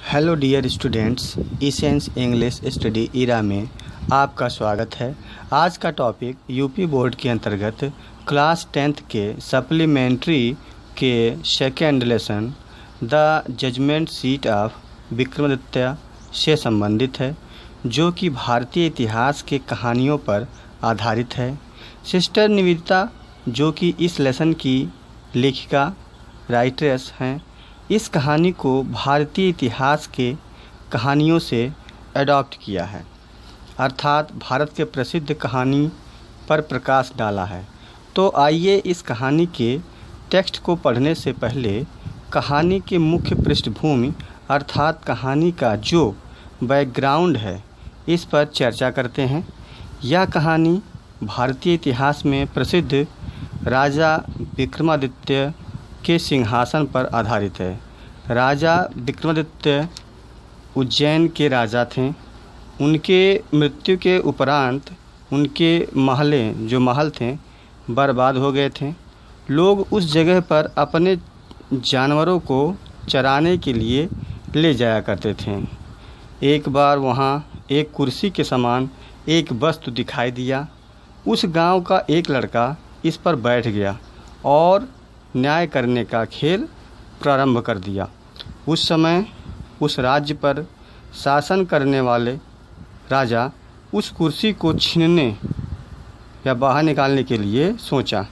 Hello dear students, essence English study era में आपका स्वागत है। आज का टॉपिक यूपी बोर्ड के अंतर्गत क्लास 10th के सप्लीमेंट्री के second lesson the judgement seat of Vikramaditya से संबंधित है, जो कि भारतीय इतिहास के कहानियों पर आधारित है। सिस्टर निवेदिता, जो कि इस लेसन की लेखिका राइटरेस हैं, इस कहानी को भारतीय इतिहास के कहानियों से अडॉप्ट किया है, अर्थात भारत के प्रसिद्ध कहानी पर प्रकाश डाला है। तो आइए इस कहानी के टेक्स्ट को पढ़ने से पहले कहानी के मुख्य पृष्ठभूमि अर्थात कहानी का जो बैकग्राउंड है इस पर चर्चा करते हैं। यह कहानी भारतीय इतिहास में प्रसिद्ध राजा विक्रमादित्य के सिंहासन पर आधारित है। राजा विक्रमादित्य उज्जैन के राजा थे। उनके मृत्यु के उपरांत उनके महल थे बर्बाद हो गए थे। लोग उस जगह पर अपने जानवरों को चराने के लिए ले जाया करते थे। एक बार वहाँ एक कुर्सी के समान एक वस्तु दिखाई दिया। उस गांव का एक लड़का इस पर बैठ गया और न्याय करने का खेल प्रारंभ कर दिया। उस समय उस राज्य पर शासन करने वाले राजा उस कुर्सी को छीनने या बाहर निकालने के लिए सोचा।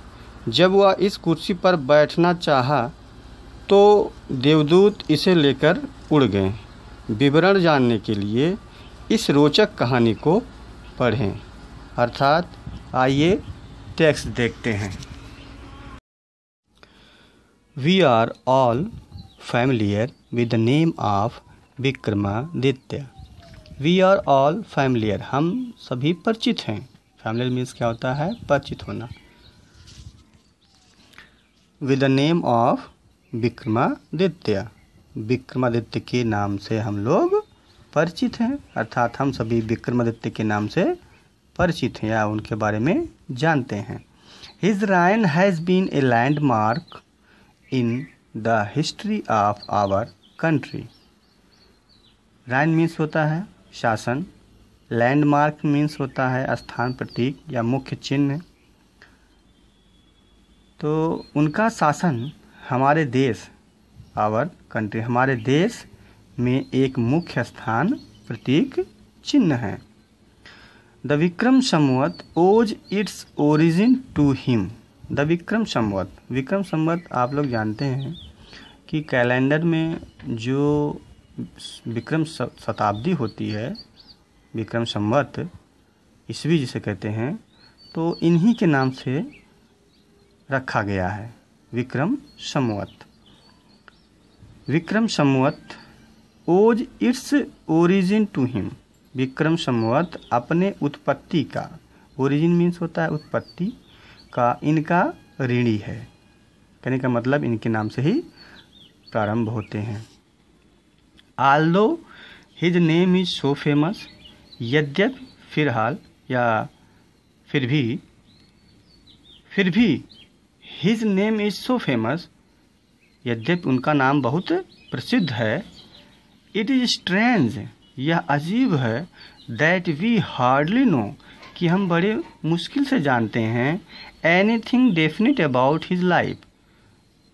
जब वह इस कुर्सी पर बैठना चाहा तो देवदूत इसे लेकर उड़ गए। विवरण जानने के लिए इस रोचक कहानी को पढ़ें। अर्थात आइए टेक्स्ट देखते हैं। We are all familiar with the name of Vikramaditya. We are all familiar, हम सभी परिचित हैं। Familiar means क्या होता है? परिचित होना। With the name of Vikramaditya, Vikramaditya के नाम से हम लोग परिचित हैं, अर्थात हम सभी विक्रमादित्य के नाम से परिचित हैं या उनके बारे में जानते हैं। His reign has been a landmark in the history of our country। Reign means होता है शासन, लैंडमार्क मीन्स होता है स्थान, प्रतीक या मुख्य चिन्ह। तो उनका शासन हमारे देश, आवर कंट्री, हमारे देश में एक मुख्य स्थान, प्रतीक, चिन्ह है। The Vikram Samvat owes its origin to him. The Vikram Samvat आप लोग जानते हैं कि कैलेंडर में जो विक्रम शताब्दी होती है, विक्रम संवत, ईस्वी जिसे कहते हैं, तो इन्हीं के नाम से रखा गया है Vikram Samvat. Vikram Samvat owes its origin to him. Vikram Samvat अपने उत्पत्ति का, ओरिजिन मीन्स होता है उत्पत्ति का, इनका ऋणी है। कहने का मतलब इनके नाम से ही प्रारंभ होते हैं। Aldous his name is so famous, यद्यपि फिलहाल या फिर भी his name is so famous, यद्यपि उनका नाम बहुत प्रसिद्ध है। इट इज स्ट्रेंज, यह अजीब है। दैट वी हार्डली नो, कि हम बड़े मुश्किल से जानते हैं। Anything definite about his life,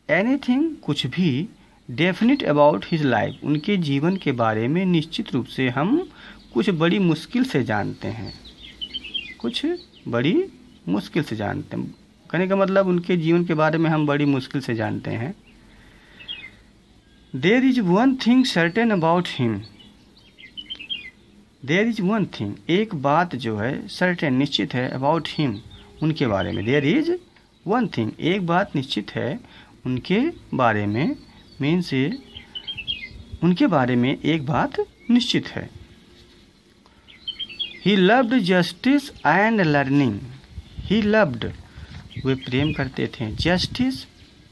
anything कुछ भी, डेफिनिट अबाउट हिज लाइफ उनके जीवन के बारे में निश्चित रूप से हम कुछ बड़ी मुश्किल से जानते हैं, कुछ बड़ी मुश्किल से जानते हैं। कहने का मतलब उनके जीवन के बारे में हम बड़ी मुश्किल से जानते हैं। There is one thing certain about him, there is one thing, एक बात जो है सर्टेन निश्चित है, अबाउट हिम उनके बारे में। देयर इज वन थिंग, एक बात निश्चित है उनके बारे में, मीन्स उनके बारे में एक बात निश्चित है। He loved justice and learning, he loved वे प्रेम करते थे, जस्टिस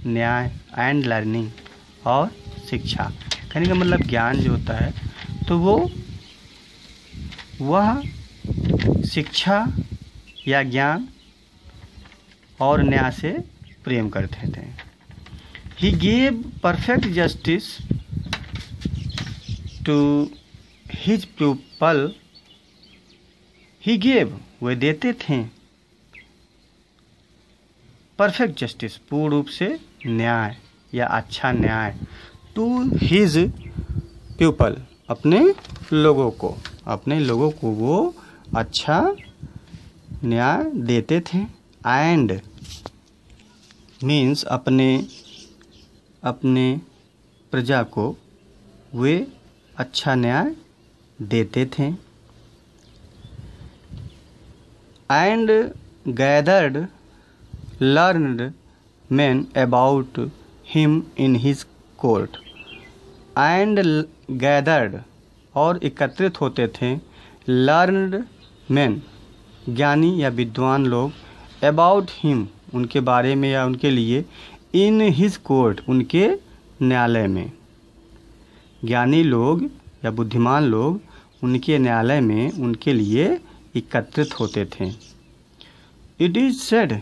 न्याय, एंड लर्निंग और शिक्षा। कहने का मतलब ज्ञान जो होता है तो वह शिक्षा या ज्ञान और न्याय से प्रेम करते थे। He gave perfect justice to his people he gave, वे देते थे परफेक्ट जस्टिस, पूर्ण रूप से न्याय या अच्छा न्याय, टू हिज पीपल, अपने लोगों को वो अच्छा न्याय देते थे। एंड मीन्स अपने प्रजा को वे अच्छा न्याय देते थे। And gathered learned men about him in his court, and gathered और एकत्रित होते थे, learned men ज्ञानी या विद्वान लोग, about him उनके बारे में या उनके लिए, in his court उनके न्यायालय में, ज्ञानी लोग या बुद्धिमान लोग उनके न्यायालय में उनके लिए एकत्रित होते थे। It is said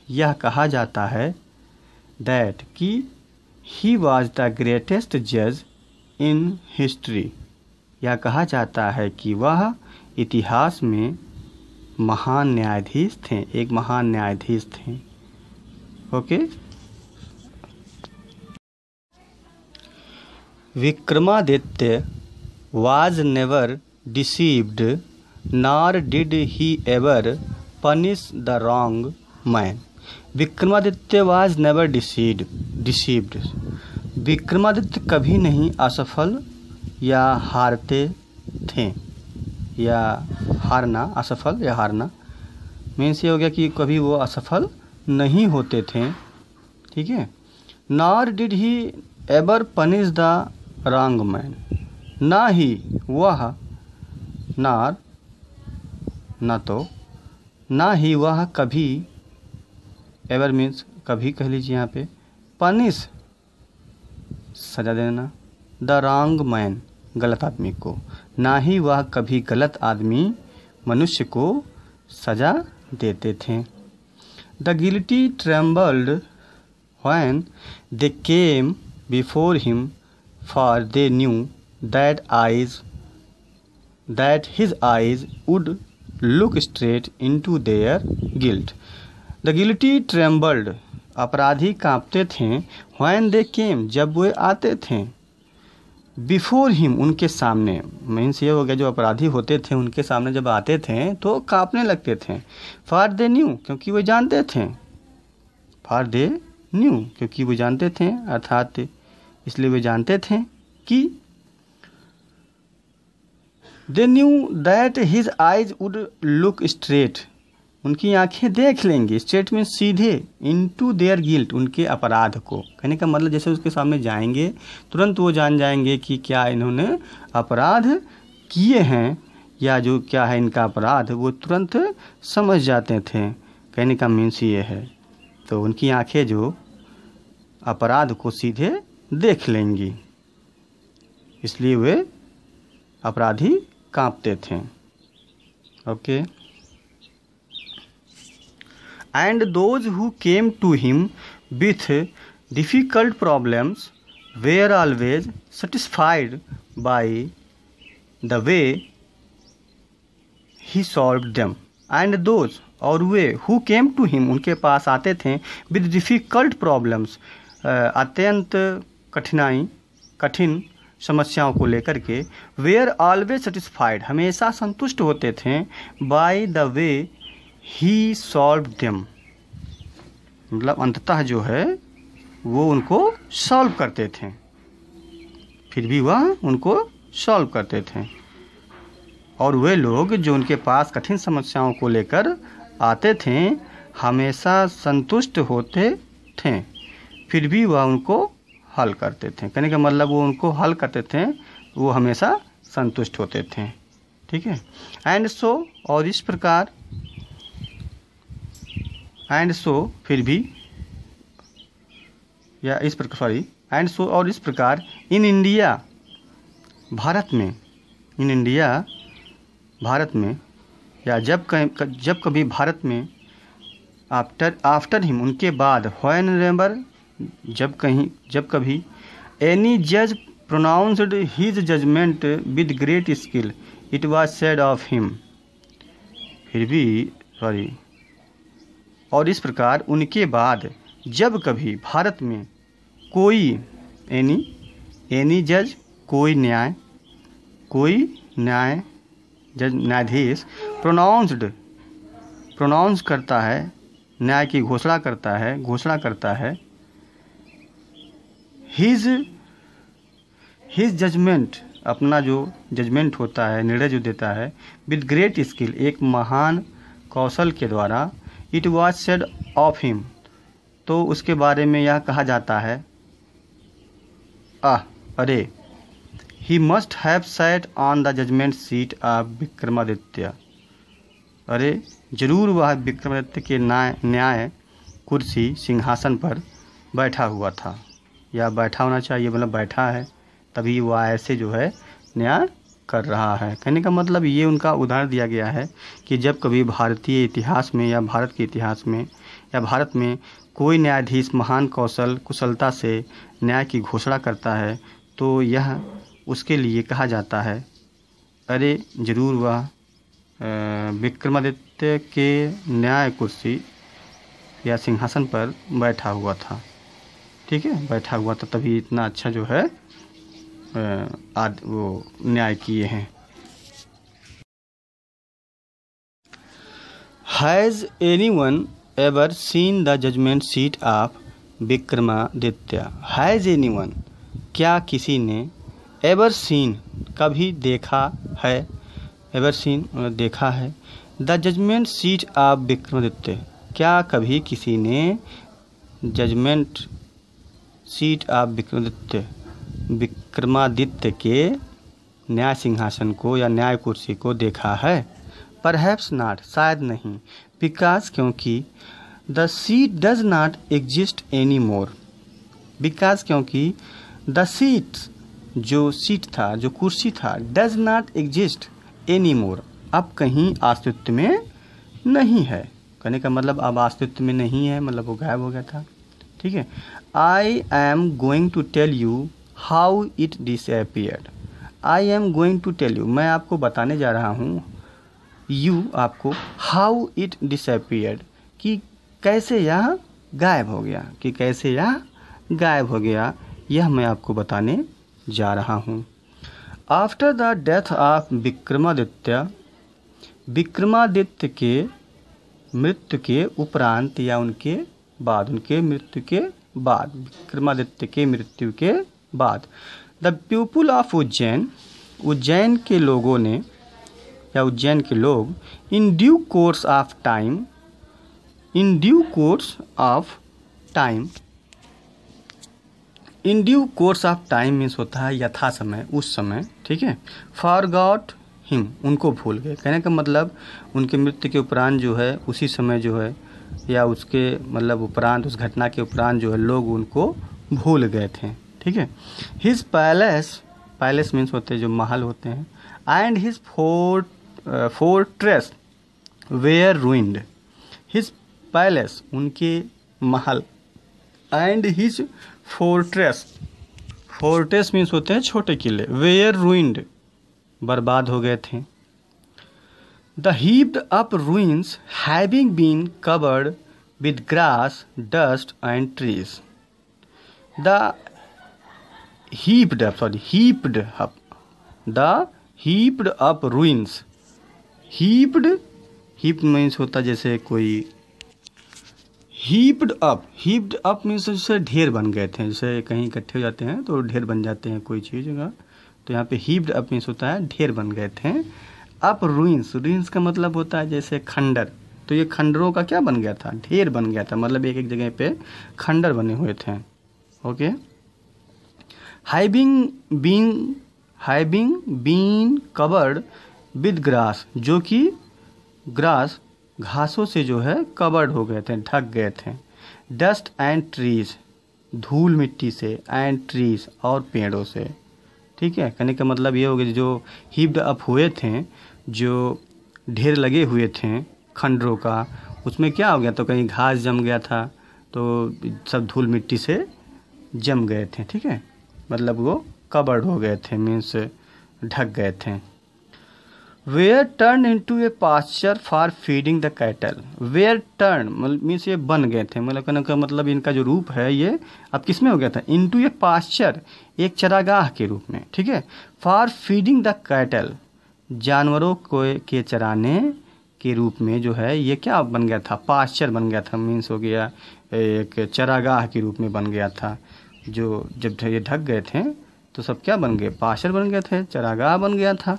यह कहा जाता है दैट कि ही वॉज द ग्रेटेस्ट जज इन हिस्ट्री, यह कहा जाता है कि वह इतिहास में महान न्यायाधीश थे, एक महान न्यायाधीश थे। Okay. Vikramaditya was never deceived nor did he ever punish the wrong man. Vikramaditya was never deceived. Vikramaditya कभी नहीं असफल या हारते थे, या हारना, असफल या हारना मीन्स ये हो गया कि कभी वो असफल नहीं होते थे। ठीक है। Nor did he ever punish the wrong man, ना ही वह, नार ना तो, ना ही वह कभी, एवर मीन्स कभी कह लीजिए यहाँ पे, पनिश सजा देना, द रॉन्ग मैन गलत आदमी को, ना ही वह कभी गलत आदमी मनुष्य को सजा देते थे। The guilty trembled when they came before him for they knew that his eyes would look straight into their guilt. The guilty trembled, अपराधी कांपते थे, when they came, जब वे आते थे, before him उनके सामने, मीन्स ये हो गया जो अपराधी होते थे उनके सामने जब आते थे तो कांपने लगते थे। for they knew क्योंकि वे जानते थे, for they knew क्योंकि वे जानते थे, अर्थात इसलिए वे जानते थे कि they knew that his eyes would look straight, उनकी आंखें देख लेंगी, straight में सीधे, into their guilt उनके अपराध को। कहने का मतलब जैसे उसके सामने जाएंगे तुरंत वो जान जाएंगे कि क्या इन्होंने अपराध किए हैं या जो क्या है इनका अपराध, वो तुरंत समझ जाते थे। कहने का मीन्स ये है, तो उनकी आंखें जो अपराध को सीधे देख लेंगी, इसलिए वे अपराधी कांपते थे। Okay. And those who came to him with difficult problems were always satisfied by the way he solved them. And those और वे हु केम टू हिम उनके पास आते थे विथ डिफिकल्ट प्रॉब्लम्स अत्यंत कठिन समस्याओं को लेकर के, वेयर ऑलवेज सेटिस्फाइड हमेशा संतुष्ट होते थे, bye the way he solve them मतलब अंततः जो है वो उनको सॉल्व करते थे, फिर भी वह उनको सॉल्व करते थे। और वे लोग जो उनके पास कठिन समस्याओं को लेकर आते थे हमेशा संतुष्ट होते थे, फिर भी वह उनको हल करते थे। कहने का मतलब वो उनको हल करते थे, वो हमेशा संतुष्ट होते थे। ठीक है। एंड सो और इस प्रकार, एंड सो फिर भी या इस प्रकार, सॉरी, एंड सो और इस प्रकार, इन इंडिया भारत में, इन इंडिया भारत में, या जब कभी भारत में, आफ्टर हिम उनके बाद, व्हेन एवर जब कभी, एनी जज pronounced his judgement with great skill, it was said of him. फिर भी सॉरी और इस प्रकार उनके बाद जब कभी भारत में कोई एनी जज कोई न्यायाधीश प्रोनाउंस करता है, न्याय की घोषणा करता है हिज जजमेंट, अपना जो जजमेंट होता है, निर्णय जो देता है, विद ग्रेट स्किल, एक महान कौशल के द्वारा, it was said of him, तो उसके बारे में यह कहा जाता है अरे he must have sat on the judgement seat of Vikramaditya, अरे जरूर वह विक्रमादित्य के न्याय कुर्सी सिंहासन पर बैठा हुआ था, या बैठा होना चाहिए, मतलब बैठा है तभी वह ऐसे जो है न्याय कर रहा है। कहने का मतलब ये उनका उदाहरण दिया गया है कि जब कभी भारतीय इतिहास में या भारत के इतिहास में या भारत में कोई न्यायाधीश महान कुशलता से न्याय की घोषणा करता है तो यह उसके लिए कहा जाता है अरे जरूर वह विक्रमादित्य के न्याय कुर्सी या सिंहासन पर बैठा हुआ था। ठीक है, बैठा हुआ था तभी इतना अच्छा जो है वो न्याय किए हैं। Has anyone ever seen the judgement seat of Vikramaditya, has anyone, क्या किसी ने, एवर सीन, कभी देखा है, एवर सीन देखा है, the judgement seat of Vikramaditya, क्या कभी किसी ने जजमेंट सीट ऑफ विक्रमादित्य के न्याय सिंहासन को या न्याय कुर्सी को देखा है। परहैप्स नॉट, शायद नहीं, बिकॉज, क्योंकि, the seat does not exist any more, because, क्योंकि, द सीट, जो सीट था, जो कुर्सी था, does not exist any more, अब कहीं अस्तित्व में नहीं है। कहने का मतलब अब अस्तित्व में नहीं है, मतलब वो गायब हो गया था। ठीक है, I am going to tell you how it disappeared, I am going to tell you, मैं आपको बताने जा रहा हूँ, यू आपको, हाउ इट डिसअपियर्ड, कि कैसे यह गायब हो गया, कि कैसे यह गायब हो गया, यह मैं आपको बताने जा रहा हूँ। After the death of Vikramaditya, Vikramaditya के मृत्यु के उपरांत या उनके बाद, उनके मृत्यु के बाद, विक्रमादित्य के मृत्यु के बाद, the people of Ujjain, Ujjain के लोगों ने या उज्जैन के लोग, in due course of time, in due course of time, in due course of time means होता है यथा समय, उस समय। ठीक है, फॉरगॉट हिम, उनको भूल गए। कहने का मतलब उनके मृत्यु के उपरांत जो है, उसी समय जो है, या उसके मतलब उपरांत, उस घटना के उपरांत जो है लोग उनको भूल गए थे। ठीक है, हिज पैलेस, पैलेस मीन्स होते हैं जो महल होते हैं, and his fortress were ruined, his palace, उनके महल, and his fortress, fortress means होते हैं छोटे किले, वेयर रुइंड, बर्बाद हो गए थे। The heaped up ruins having been covered with grass, dust and trees, the heaped up, the heaped up ruins, heaped means होता जैसे कोई, हीप्ड अप मीन्स जैसे ढेर बन गए थे, जैसे कहीं इकट्ठे हो जाते हैं तो ढेर बन जाते हैं कोई चीज़ का, तो यहाँ पे हीप्ड अप मीन्स होता है ढेर बन गए थे। अप रुइंस का मतलब होता है जैसे खंडर, तो ये खंडरों का क्या बन गया था, ढेर बन गया था, मतलब एक एक जगह पे खंडर बने हुए थे। Okay, having been covered with grass, जो कि ग्रास, घासों से जो है कवर्ड हो गए थे, ढक गए थे। डस्ट एंड ट्रीज, धूल मिट्टी से, एंड ट्रीज, और पेड़ों से। ठीक है, कहने का मतलब ये हो गया जो हीप्ड अप हुए थे, जो ढेर लगे हुए थे खंडरों का, उसमें क्या हो गया, तो कहीं घास जम गया था तो सब धूल मिट्टी से जम गए थे। ठीक है, मतलब वो कवर्ड हो गए थे, मीन्स ढक गए थे। Were turn into a pasture for feeding the cattle. Were turn means ये बन गए थे, मतलब कहने का मतलब इनका जो रूप है ये अब किस में हो गया था, इनटू ए पास्चर, एक चरागाह के रूप में, ठीक है। फॉर फीडिंग द कैटल, जानवरों को के चराने के रूप में जो है ये क्या बन गया था, पास्चर बन गया था, मीन्स हो गया एक चरागाह के रूप में बन गया था। जो जब ये ढक गए थे तो सब क्या बन गए, पास्चर बन गए थे, चरागाह बन गया था,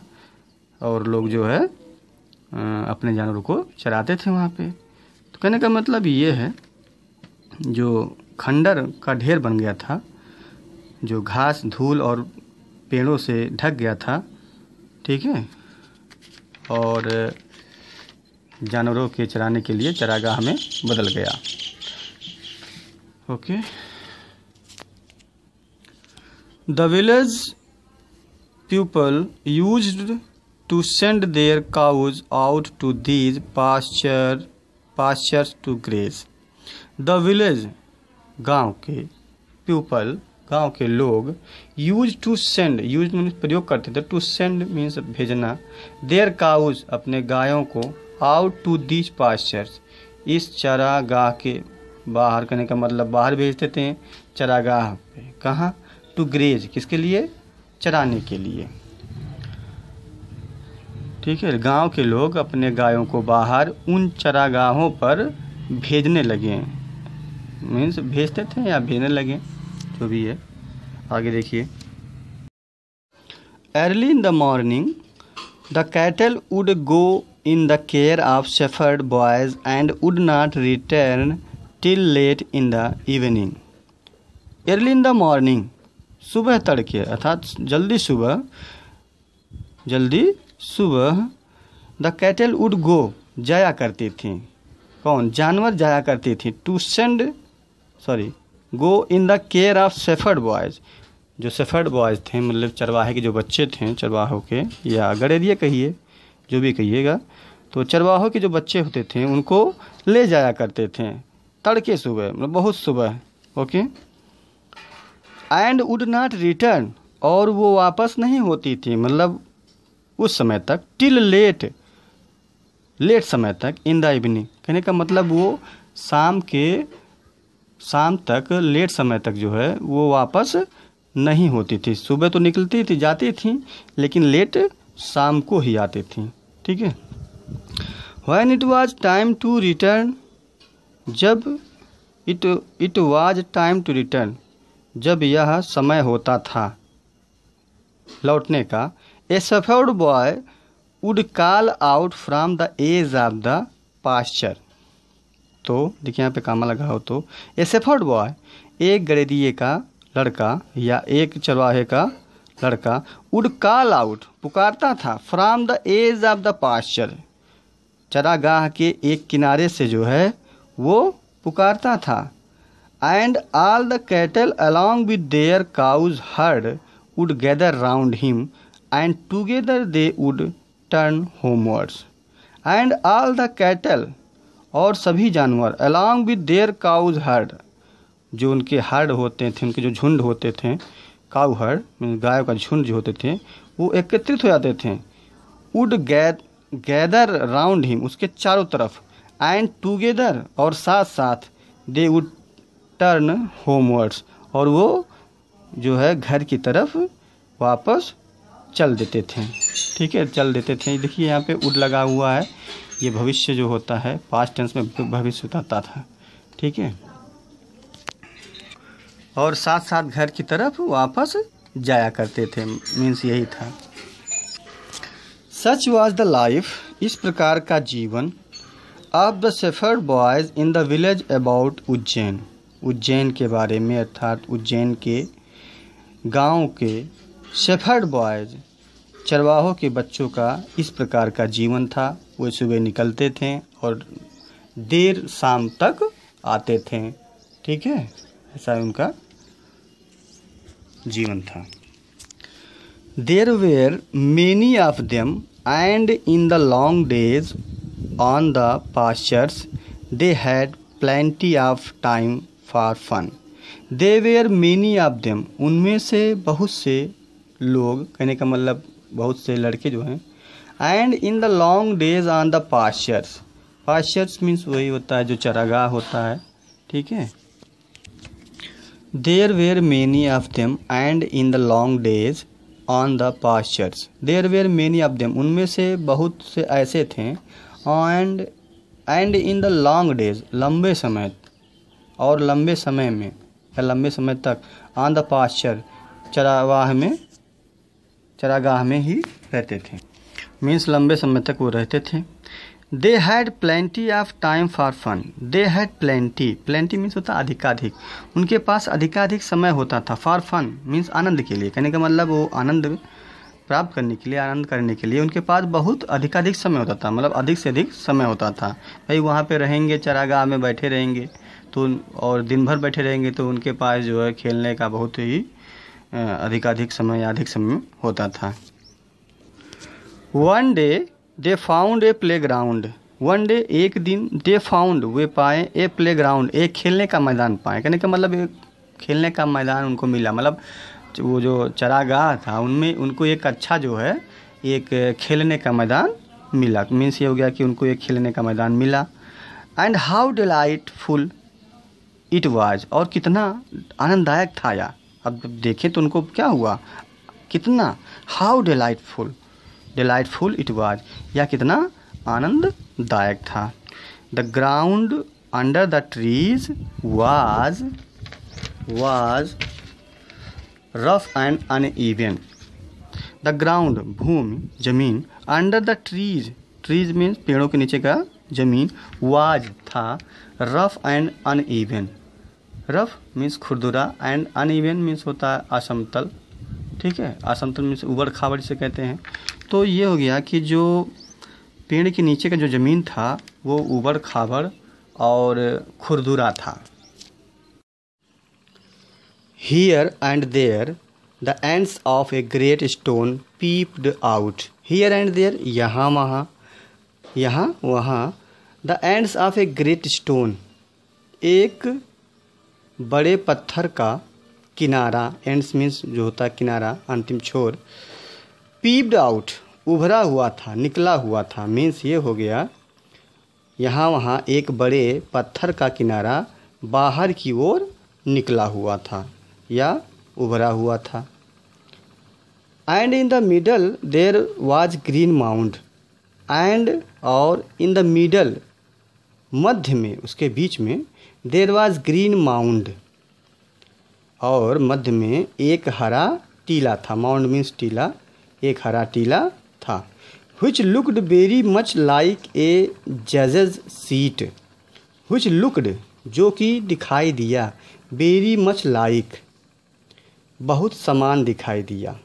और लोग जो है अपने जानवरों को चराते थे वहाँ पे। तो कहने का मतलब ये है जो खंडर का ढेर बन गया था, जो घास धूल और पेड़ों से ढक गया था, ठीक है, और जानवरों के चराने के लिए चरागाह में बदल गया। Okay. The village people used to send their cows out to these pastures to graze. The village, गांव के, people, गांव के लोग, used to send, used means प्रयोग करते थे, to send मीन्स भेजना, their cows अपने गायों को, out to these pastures, इस चरागाह के बाहर, करने का मतलब बाहर भेजते थे चरागाह पे, कहाँ, to graze, किसके लिए, चराने के लिए, ठीक है। गांव के लोग अपने गायों को बाहर उन चरागाहों पर भेजने लगे, मीन्स भेजते थे या भेजने लगे, जो भी है। आगे देखिए। Early in the morning the cattle would go in the care of shepherd boys and would not return till late in the evening. Early in the morning, सुबह तड़के, अर्थात जल्दी सुबह, द कैटल वुड गो, जाया करती थी, कौन, जानवर जाया करती थी, to send, go in the care of shepherd boys, जो शेफर्ड बॉयज थे, मतलब चरवाहे के जो बच्चे थे, चरवाहों के या गड़ेरिए कहिए, जो भी कहिएगा, तो चरवाहों के जो बच्चे होते थे उनको ले जाया करते थे तड़के सुबह, मतलब बहुत सुबह। Okay. And would not return, और वो वापस नहीं होती थी, मतलब उस समय तक, टिल लेट समय तक, इन द इवनिंग, कहने का मतलब वो शाम तक, लेट समय तक जो है वो वापस नहीं होती थी। सुबह तो निकलती थी, जाती थी, लेकिन लेट शाम को ही आती थी, ठीक है। When it was time to return, जब it was time to return, जब यह समय होता था लौटने का, a shepherd boy would call out from the edge of the pasture. तो देखिए यहाँ पे कामा लगा हो, तो ए शेफर्ड बॉय, एक गड़ेरिए का लड़का या एक चरवाहे का लड़का, वुड कॉल आउट, पुकारता था, from the edge of the pasture, चरागाह के एक किनारे से जो है वो पुकारता था। And all the cattle along with their cows herd would gather round him and together they would turn homewards. And all the cattle, और सभी जानवर, along with their cows herd, जो उनके हर्ड होते थे, उनके जो झुंड होते थे, काउ हर्ड गायों का झुंड जो होते थे, वो एकत्रित हो जाते थे, would gather round him, उसके चारों तरफ, and together, और साथ साथ, they would turn homewards, और वो जो है घर की तरफ वापस चल देते थे, ठीक है, चल देते थे। देखिए यहाँ पे उड लगा हुआ है, ये भविष्य जो होता है, पास्ट टेंस में भविष्य बताता था, ठीक है, और साथ साथ घर की तरफ वापस जाया करते थे, मीन्स यही था। सच वाज द लाइफ, इस प्रकार का जीवन, of the shepherd boys in the village about Ujjain, Ujjain के बारे में, अर्थात उज्जैन के गांव के शेफर्ड बॉयज, चरवाहों के बच्चों का इस प्रकार का जीवन था। वो सुबह निकलते थे और देर शाम तक आते थे, ठीक है, ऐसा उनका जीवन था। There were many of them and in the long days on the pastures they had plenty of time for fun. They were many of them, उनमें से बहुत से लोग, कहने का मतलब बहुत से लड़के जो हैं, and in the long days on the pastures, pastures means वही होता है जो चरागाह होता है, ठीक है। There were many of them and in the long days on the pastures, there were many of them, उनमें से बहुत से ऐसे थे, and in the long days, लंबे समय और लंबे समय में या लंबे समय तक, ऑन द पास्चर, चरागाह में ही रहते थे, मीन्स लंबे समय तक वो रहते थे। They had plenty of time for fun, they had plenty, plenty means होता अधिकाधिक, उनके पास अधिकाधिक समय होता था, फॉर फन मीन्स आनंद के लिए, कहने का मतलब वो आनंद प्राप्त करने के लिए, आनंद करने के लिए उनके पास बहुत अधिकाधिक समय होता था, मतलब अधिक से अधिक समय होता था। भाई वहाँ पे रहेंगे, चरागाह में बैठे रहेंगे तो, और दिन भर बैठे रहेंगे तो उनके पास जो है खेलने का बहुत ही अधिक समय होता था। One day they found a play ground, one day एक दिन, दे फाउंड वे पाए, ए प्ले ग्राउंड एक खेलने का मैदान पाए, कहने का मतलब एक खेलने का मैदान उनको मिला, मतलब वो जो चरागाह था उनमें उनको एक अच्छा जो है एक खेलने का मैदान मिला, मीन्स ये हो गया कि उनको एक खेलने का मैदान मिला। And how delightful it was, और कितना आनंददायक था यार, अब देखें तो उनको क्या हुआ, कितना, हाउ डिलाइटफुल इट वाज, या कितना आनंददायक था। The ground under the trees was rough and uneven, the ground भूमि जमीन, अंडर द ट्रीज मीन्स पेड़ों के नीचे का जमीन, वाज था, rough and uneven, rough means खुरदुरा एंड अनइवन मीन्स होता है असमतल, ठीक है, असमतल मीन्स उबड़ खाबड़ से कहते हैं। तो ये हो गया कि जो पेड़ के नीचे का जो ज़मीन था वो उबड़ खाबड़ और खुरदुरा था। Here and there the ends of a great stone peeped out, here and there यहाँ वहाँ, the ends of a great stone एक बड़े पत्थर का किनारा, एंड्स मीन्स जो होता है किनारा, अंतिम छोर, पीप्ड आउट उभरा हुआ था, निकला हुआ था, मीन्स ये हो गया यहाँ वहाँ एक बड़े पत्थर का किनारा बाहर की ओर निकला हुआ था या उभरा हुआ था। And in the middle there was green mound, and और इन द मिडल मध्य में, उसके बीच में, देयर वाज ग्रीन माउंड और मध्य में एक हरा टीला था, माउंड मीन्स टीला, एक हरा टीला था। which looked very much like a judge's seat, which looked जो कि दिखाई दिया, very much like बहुत समान दिखाई दिया,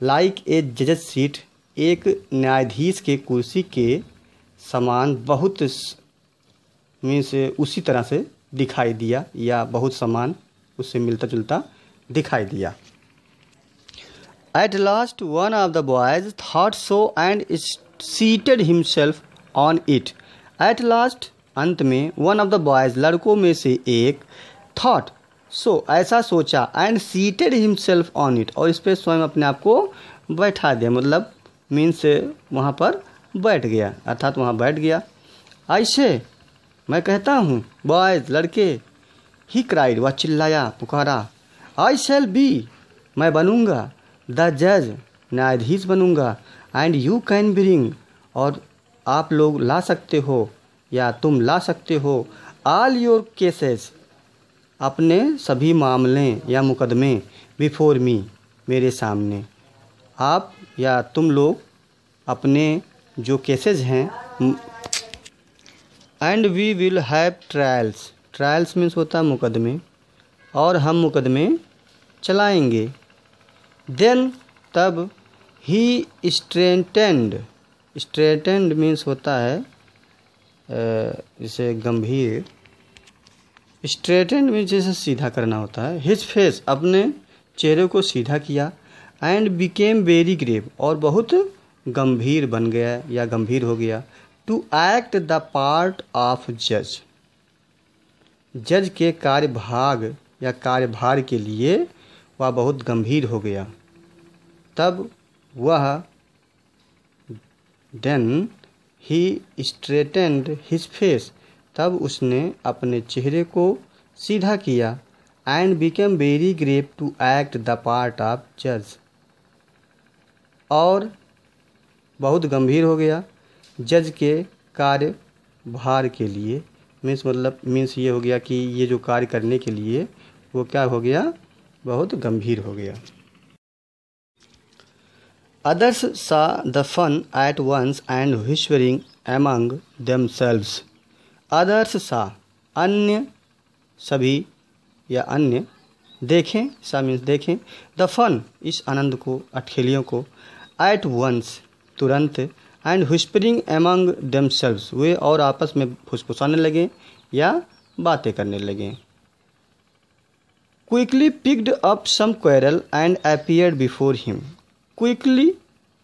like a judge's seat एक न्यायाधीश के कुर्सी के समान, बहुत मीन्स उसी तरह से दिखाई दिया या बहुत समान उससे मिलता जुलता दिखाई दिया। At last one of the boys thought so and seated himself on it. At last अंत में one of the boys लड़कों में से एक thought so ऐसा सोचा and seated himself on it और इस पर स्वयं अपने आप को बैठा दिया, मतलब मीन्स वहाँ पर बैठ गया, अर्थात वहाँ बैठ गया। ऐसे मैं कहता हूँ, बॉयज़ लड़के, ही क्राइड वह चिल्लाया पुकारा, आई शैल बी मैं बनूँगा, द जज न्यायाधीश बनूँगा, एंड यू कैन ब्रिंग और आप लोग ला सकते हो या तुम ला सकते हो, ऑल योर केसेस अपने सभी मामले या मुकदमे, बिफोर मी मेरे सामने, आप या तुम लोग अपने जो केसेस हैं, and we will have trials, trials means होता है मुकदमे, और हम मुकदमे चलाएंगे। देन तब ही स्ट्रेटेंड, स्ट्रेटेंड मीन्स होता है जैसे गंभीर, स्ट्रेटेंड मीन्स जैसे सीधा करना होता है, हिज फेस अपने चेहरे को सीधा किया, एंड बिकेम वेरी ग्रेव और बहुत गंभीर बन गया या गंभीर हो गया, to act the part of जज, जज के कार्यभाग या कार्यभार के लिए वह बहुत गंभीर हो गया, तब वह then he straightened his face, तब उसने अपने चेहरे को सीधा किया। And became very grave to act the part of जज, और बहुत गंभीर हो गया जज के कार्यभार के लिए। मीन्स ये हो गया कि ये जो कार्य करने के लिए वो क्या हो गया, बहुत गंभीर हो गया। Others saw the fun at once and whispering among themselves. Others saw, अन्य, सभी या अन्य, देखें, सा मीन्स देखें, the fun, इस आनंद को, अटखेलियों को, at once, तुरंत, and whispering among themselves, वे और आपस में फुसफुसाने लगे या बातें करने लगे। Quickly picked up some quarrel and appeared before him. Quickly,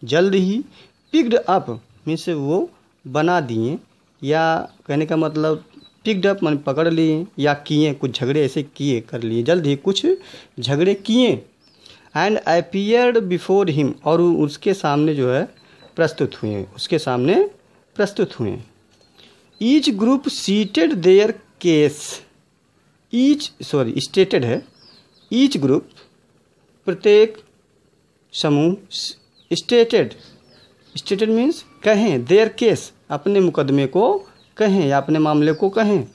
जल्द ही, पिक्ड अप मीन्स वो बना दिए, या कहने का मतलब पिक्ड अप मान पकड़ लिए, या किए, कुछ झगड़े ऐसे किए, कर लिए, जल्द ही कुछ झगड़े किए। एंड अपीयर्ड बिफोर हिम, और उसके सामने जो है प्रस्तुत हुए, उसके सामने प्रस्तुत हुए। Each group seated their case, stated है, ईच ग्रुप, प्रत्येक समूह, स्टेटेड मीन्स कहें, देयर केस, अपने मुकदमे को कहें या अपने मामले को कहें।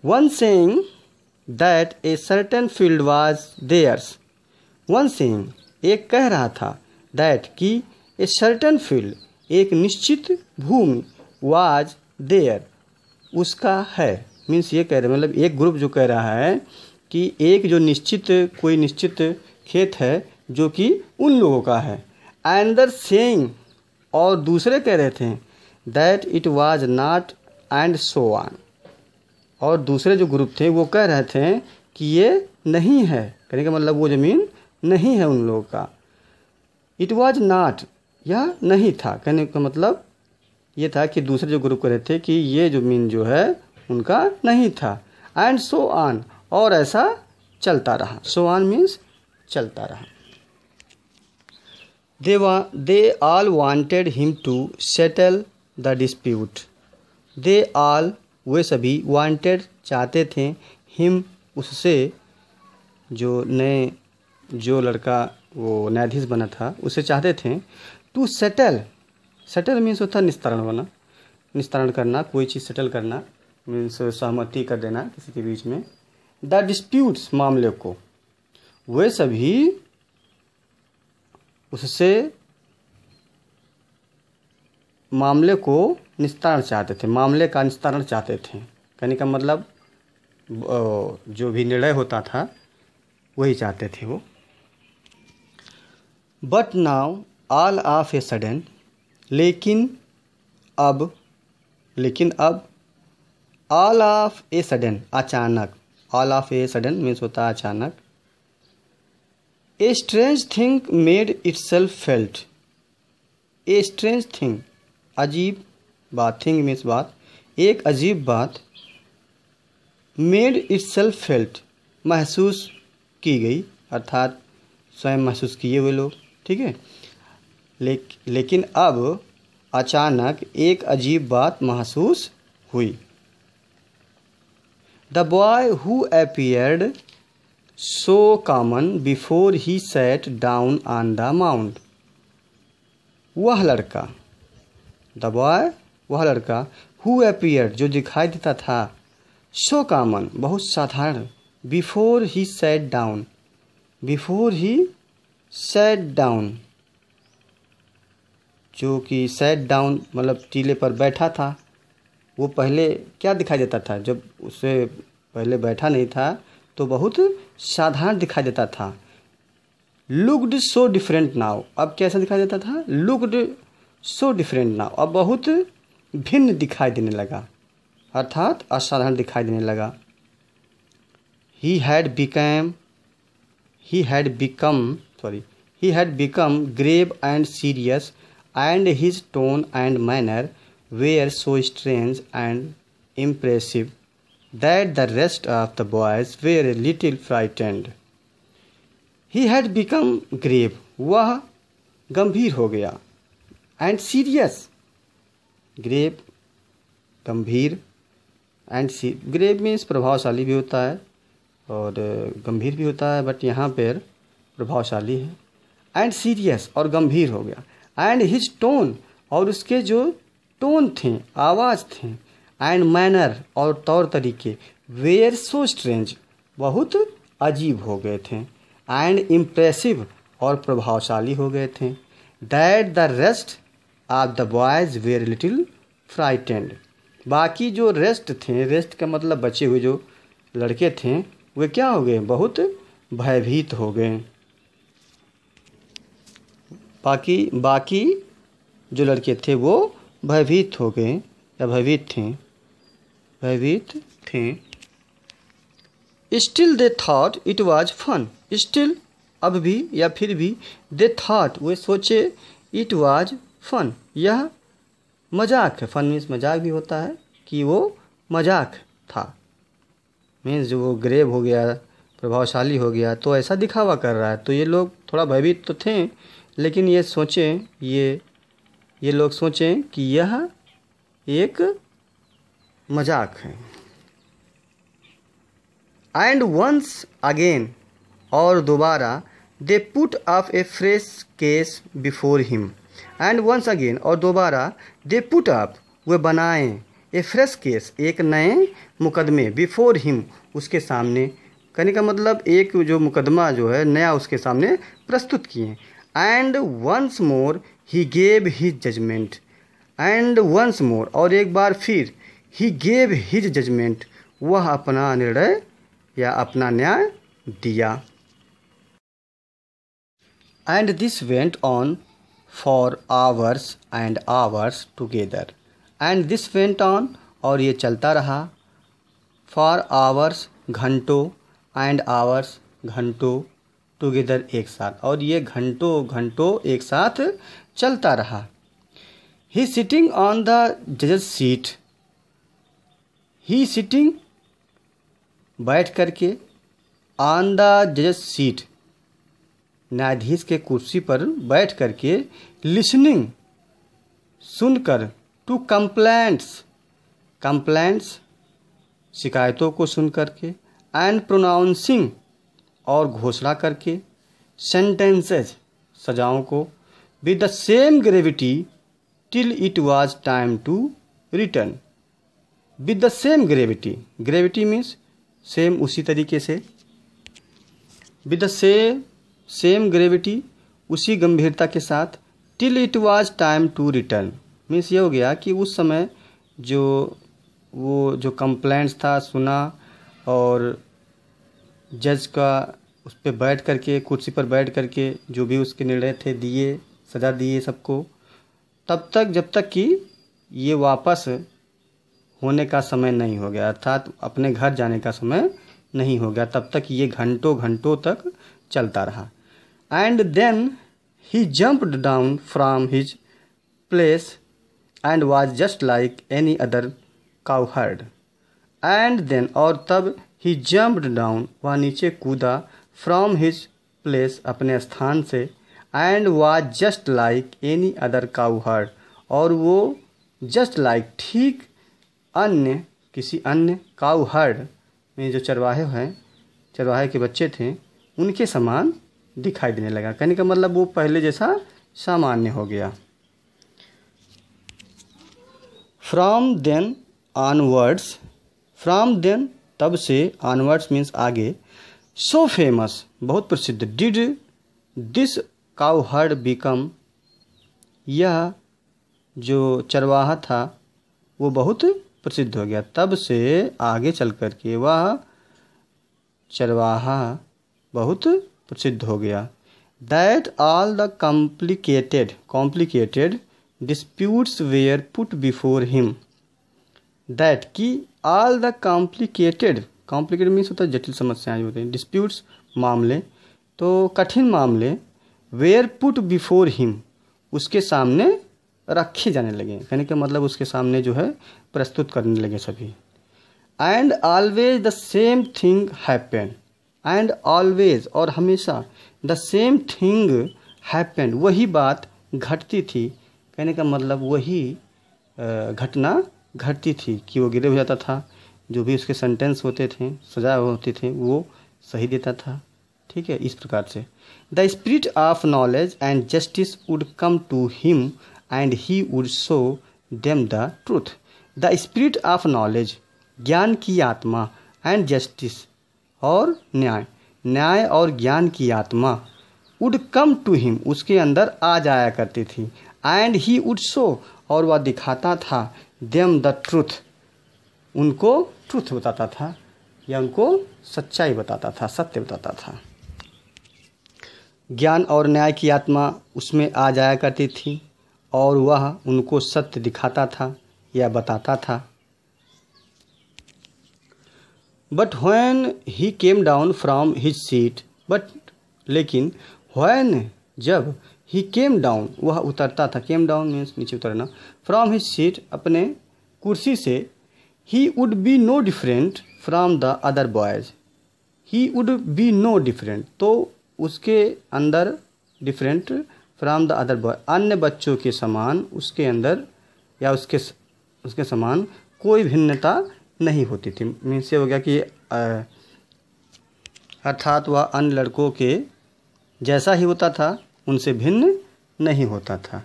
One saying that a certain field was theirs, one saying, एक कह रहा था, दैट कि ए सर्टेन फील्ड, एक निश्चित भूमि, वाज देयर, उसका है। मीन्स ये कह रहे, मतलब एक ग्रुप जो कह रहा है कि एक जो निश्चित, कोई निश्चित खेत है जो कि उन लोगों का है। एंदर सेइंग, और दूसरे कह रहे थे, that it was not, and so on, और दूसरे जो ग्रुप थे वो कह रहे थे कि ये नहीं है, कहने का मतलब वो ज़मीन नहीं है उन लोगों का। इट वाज नॉट, यह नहीं था, कहने का मतलब ये था कि दूसरे जो ग्रुप कह रहे थे कि ये ज़मीन जो है उनका नहीं था। एंड सो ऑन, और ऐसा चलता रहा, सो ऑन मीन्स चलता रहा। They all wanted him to settle the dispute. They all, वे सभी, wanted, चाहते थे, him, उससे, जो लड़का वो न्यायाधीश बना था, उसे चाहते थे, to settle मीन्स होता है निस्तारण बना, निस्तारण करना, कोई चीज़ सेटल करना मीन्स सहमति कर देना किसी के बीच में। द डिस्प्यूट्स, मामले को, वे सभी उससे मामले को निस्तारण चाहते थे, मामले का निस्तारण चाहते थे, कहने का मतलब जो भी निर्णय होता था वही चाहते थे वो। But now all of a sudden, लेकिन अब ऑल ऑफ ए सडन, अचानक, all of a sudden means होता है अचानक। A strange thing made itself felt, a strange thing, अजीब बात, थिंग मीन्स बात, एक अजीब बात, मेड इटसेल्फ फेल्ट, महसूस की गई, अर्थात स्वयं महसूस किए हुए लोग, ठीक है। लेकिन अब अचानक एक अजीब बात महसूस हुई। The boy who appeared so common before he sat down on the mound, वह लड़का, the boy, वह लड़का, who appeared, जो दिखाई देता था, so common, बहुत साधारण, before he sat down, जो कि sat down मतलब टीले पर बैठा था, वो पहले क्या दिखाई देता था, जब उससे पहले बैठा नहीं था तो बहुत साधारण दिखाई देता था। लुक्ड सो डिफरेंट नाउ, अब कैसा दिखाई देता था, लुक्ड सो डिफरेंट नाउ, अब बहुत भिन्न दिखाई देने लगा, अर्थात असाधारण दिखाई देने लगा। he had become grave and serious, and his tone and manner were so strange and impressive that the rest of the boys were a little frightened. He had become grave, वह गंभीर हो गया। एंड सीरियस, ग्रेव गंभीर, and grave means प्रभावशाली भी होता है और गंभीर भी होता है, बट यहाँ पर प्रभावशाली है। एंड सीरियस और गंभीर हो गया। एंड हिज टोन, और उसके जो टोन थे, आवाज़ थे, एंड मैनर और तौर तरीके, वेयर सो स्ट्रेंज, बहुत अजीब हो गए थे। एंड इम्प्रेसिव, और प्रभावशाली हो गए थे। That the rest of the boys were little frightened, बाकी जो रेस्ट थे, रेस्ट का मतलब बचे हुए जो लड़के थे, वे क्या हो गए, बहुत भयभीत हो गए। बाकी जो लड़के थे वो भयभीत हो गए या भयभीत थे। Still they thought it was fun, still अब भी या फिर भी, दे थॉट वे सोचे, इट वाज फन यह मजाक है। फन मीन्स मजाक भी होता है, कि वो मजाक था। मीन्स जो वो ग्रेव हो गया, प्रभावशाली हो गया, तो ऐसा दिखावा कर रहा है। तो ये लोग थोड़ा भयभीत तो थे, लेकिन ये लोग सोचें कि यह एक मजाक है। एंड वंस अगेन, और दोबारा, they put up a fresh case before him. And once again, और दोबारा, दे पुट अप वे बनाएं, ए फ्रेश केस एक नए मुकदमे, बिफोर हिम उसके सामने, कहने का मतलब एक जो मुकदमा जो है नया उसके सामने प्रस्तुत किए। And once more he gave his judgement, and once more, और एक बार फिर, ही गेव हिज जजमेंट वह अपना निर्णय या अपना न्याय दिया। And this went on for hours and hours together, and this went on, और ये चलता रहा, फॉर आवर्स घंटों, एंड आवर्स घंटों, टुगेदर एक साथ, और ये घंटों एक साथ चलता रहा। ही सिटिंग ऑन द जजेस सीट, ही सिटिंग बैठ करके, ऑन द जजेस सीट न्यायाधीश के कुर्सी पर बैठ करके, लिसनिंग सुनकर, टू कंप्लेंट्स शिकायतों को सुन करके, एंड प्रोनाउंसिंग और घोषणा करके, सेंटेंसेज सजाओं को, with the same gravity till it was time to return. With the same gravity, gravity means same उसी तरीके से, विद द सेम ग्रेविटी उसी गंभीरता के साथ, till it was time to return means ये हो गया कि उस समय जो कंप्लेंट्स था सुना, और जज का उस पर बैठ करके, कुर्सी पर बैठ करके जो भी उसके निर्णय थे दिए, सज़ा दिए सबको, तब तक जब तक कि ये वापस होने का समय नहीं हो गया, अर्थात अपने घर जाने का समय नहीं हो गया, तब तक ये घंटों तक चलता रहा। And then he jumped down from his place and was just like any other cowherd. And then, और तब, ही जंप्ड डाउन वह नीचे कूदा, फ्रॉम हिज प्लेस अपने स्थान से, and was just like any other cowherd, और वो जस्ट लाइक ठीक किसी अन्य काउहर्ड में जो चरवाहे के बच्चे थे उनके समान दिखाई देने लगा। कहने का मतलब वो पहले जैसा सामान्य हो गया। फ्रॉम देन तब से, ऑनवर्ड्स मीन्स आगे, सो फेमस बहुत प्रसिद्ध, डिड दिस काउहर्ड बिकम यह जो चरवाहा था वो बहुत प्रसिद्ध हो गया। तब से आगे चल कर के वह चरवाहा बहुत प्रसिद्ध हो गया। That all the complicated disputes were put before him, that की ऑल द कॉम्प्लिकेटेड मीन्स होता है जटिल समस्याएं होती हैं, डिस्प्यूट्स मामले, तो कठिन मामले, वेयर पुट बिफोर हिम उसके सामने रखे जाने लगे, कहने का मतलब उसके सामने जो है प्रस्तुत करने लगे सभी। And always the same thing happened, and always और हमेशा, द सेम थिंग हैपेंड वही बात घटती थी, कहने का मतलब वही घटना घटती थी कि वो गिरे हो जाता था, जो भी उसके सेंटेंस होते थे, सजा होती थी, वो सही देता था। ठीक है, इस प्रकार से the spirit of knowledge and justice would come to him and he would show them the truth. The spirit of knowledge ज्ञान की आत्मा, एंड जस्टिस और न्याय, न्याय और ज्ञान की आत्मा, वुड कम टू हिम उसके अंदर आ जाया करती थी, एंड ही वुड शो और वह दिखाता था, देम द ट्रूथ उनको ट्रूथ बताता था या उनको सच्चाई बताता था, सत्य बताता था। ज्ञान और न्याय की आत्मा उसमें आ जाया करती थी और वह उनको सत्य दिखाता था या बताता था। But when he came down from his seat, but लेकिन व्हेन जब ही केम डाउन वह उतरता था, केम डाउन मीन्स नीचे उतरना, फ्रॉम हिज सीट अपने कुर्सी से, he would be no different from the other boys, he would be no different तो उसके अंदर different from the other boy अन्य बच्चों के समान उसके अंदर या उसके समान कोई भिन्नता नहीं होती थी। मीन्स ये हो गया कि अर्थात वह अन्य लड़कों के जैसा ही होता था, उनसे भिन्न नहीं होता था।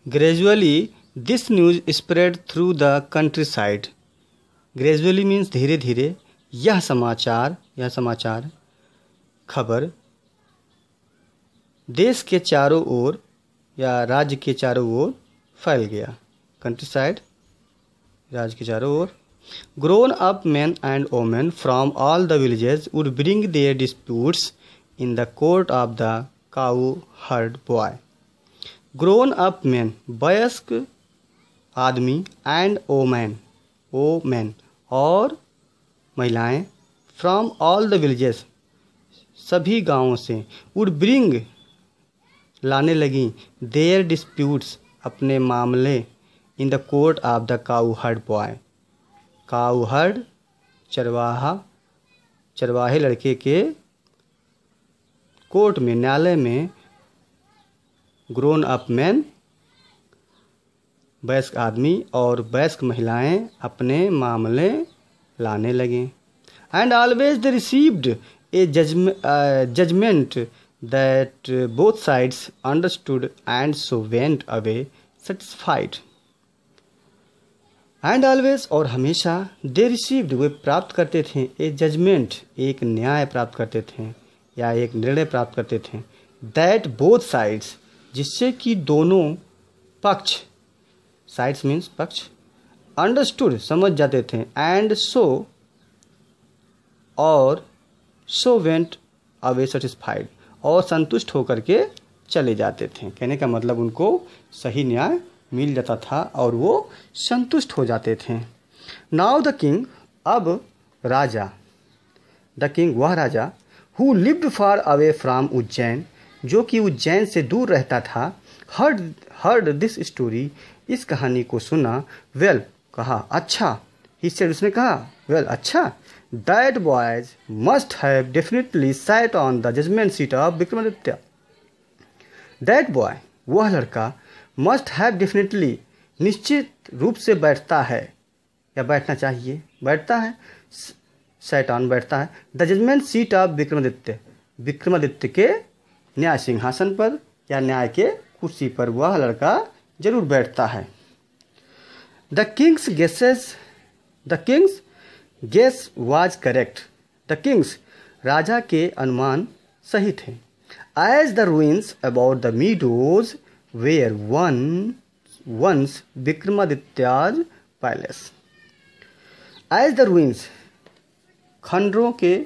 Gradually this news spread through the country side. Gradually means धीरे धीरे यह समाचार खबर देश के चारों ओर या राज्य के चारों ओर फैल गया। कंट्री साइड राज्य के चारों ओर। Grown up men and women from all the villages would bring their disputes in the court of the cowherd boy. Grown up men वयस्क आदमी and women और महिलाएं from all the villages सभी गांवों से would bring लाने लगी their disputes अपने मामले in the court of the cowherd boy. Cowherd चरवाहे लड़के के कोर्ट में, न्यायालय में ग्रोन अप मैन वयस्क आदमी और वयस्क महिलाएं अपने मामले लाने लगे। And always they received a judgment that both sides understood and so went away satisfied. And always और हमेशा दे रिसीव्ड वे प्राप्त करते थे, ए जजमेंट एक न्याय प्राप्त करते थे या एक निर्णय प्राप्त करते थे, दैट बोथ साइड्स जिससे कि दोनों पक्ष, साइड्स मीन्स पक्ष, अंडरस्टूड समझ जाते थे, एंड सो और सो वेंट अवे सेटिस्फाइड और संतुष्ट होकर के चले जाते थे। कहने का मतलब उनको सही न्याय मिल जाता था और वो संतुष्ट हो जाते थे। नाउ द किंग अब राजा, द किंग वह राजा, who lived far away from Ujjain जो कि उज्जैन से दूर रहता था, हर्ड दिस स्टोरी इस कहानी को सुना, वेल कहा अच्छा, ही सेड उसने कहा वेल अच्छा, that boys must have definitely sat on the judgement seat of Vikramaditya. That boy वह लड़का, मस्ट हैव डेफिनेटली निश्चित रूप से बैठता है या बैठना चाहिए, बैठता है, सैट ऑन बैठता है, the judgement seat of Vikramaditya, Vikramaditya के न्याय सिंहासन पर या न्याय के कुर्सी पर वह लड़का जरूर बैठता है। The king's guess was correct, the king's राजा के अनुमान सही थे। As the ruins about the meadows were once Vikramaditya's palace. As the ruins खंडरों के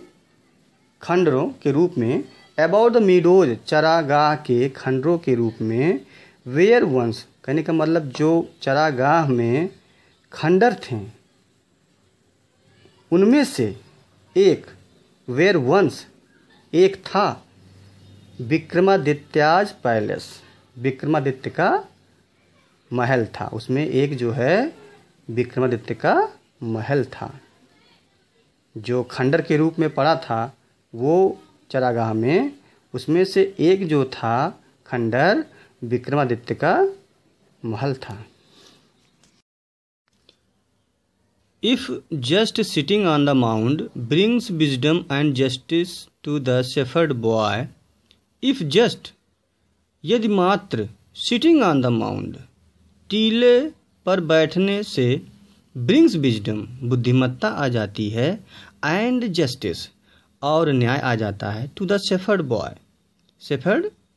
रूप में, अबाउट द मीडोज चरागाह के खंडरों के रूप में, वेयर वंस कहने का मतलब जो चरागाह में खंडर थे उनमें से एक, वेयर वंस एक था, विक्रमादित्याज पैलेस विक्रमादित्य का महल था, उसमें एक जो है विक्रमादित्य का महल था। जो खंडर के रूप में पड़ा था वो चरागाह में, उसमें से एक जो था खंडहर विक्रमादित्य का महल था। If just sitting on the mound brings wisdom and justice to the shepherd boy, if just यदि मात्र sitting on the mound टीले पर बैठने से brings wisdom बुद्धिमत्ता आ जाती है and justice और न्याय आ जाता है to the shepherd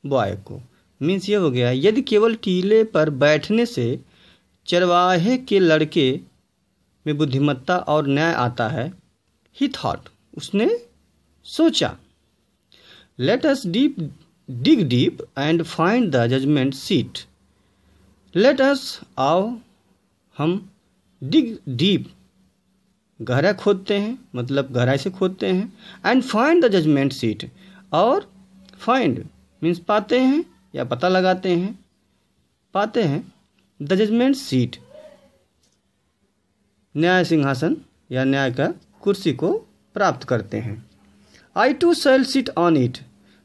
boy को, मीन्स ये हो गया यदि केवल टीले पर बैठने से चरवाहे के लड़के में बुद्धिमत्ता और न्याय आता है। ही थॉट उसने सोचा। Let us dig deep and find the judgement seat. Let us आओ हम डिग डीप गहरा खोदते हैं, मतलब गहराई से खोदते हैं, and find the judgement seat और फाइंड मीन्स पाते हैं या पता लगाते हैं, पाते हैं द जजमेंट सीट न्याय सिंहासन या न्याय का कुर्सी को प्राप्त करते हैं। I too shall sit on it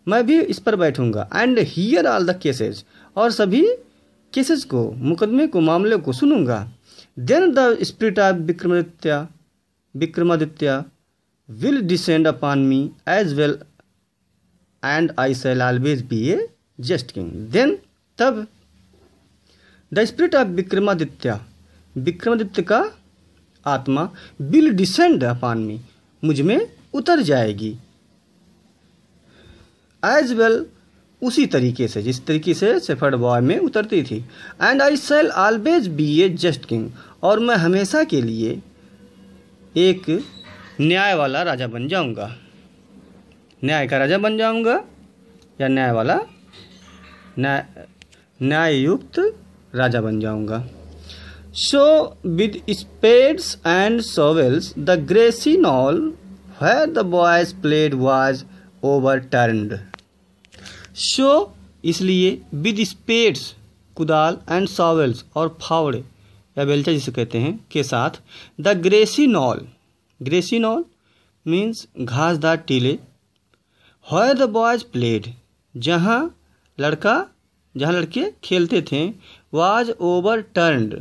मैं भी इस पर बैठूंगा, and hear all the cases और सभी केसेस को, मुकदमे को, मामले को सुनूंगा। Then the spirit of Vikramaditya will descend upon me as well and I shall always be a just king. Then तब द स्पिरिट ऑफ विक्रमादित्य का आत्मा विल डिसेंड अपॉन मी मुझ में उतर जाएगी, एज वेल उसी तरीके से जिस तरीके से शेफर्ड बॉय में उतरती थी। And I shall always be a just king और मैं हमेशा के लिए एक न्याय वाला राजा बन जाऊंगा, न्याय का राजा बन जाऊंगा या न्याय वाला न्याय युक्त राजा बन जाऊंगा। So with spades and shovels the grassy knoll where the boys played was overturned. So इसलिए with spades कुदाल and shovels और फावड़े या बेलचा जिसे कहते हैं के साथ the grassy knoll means घासदार टीले, where the boys played जहाँ लड़के खेलते थे, was overturned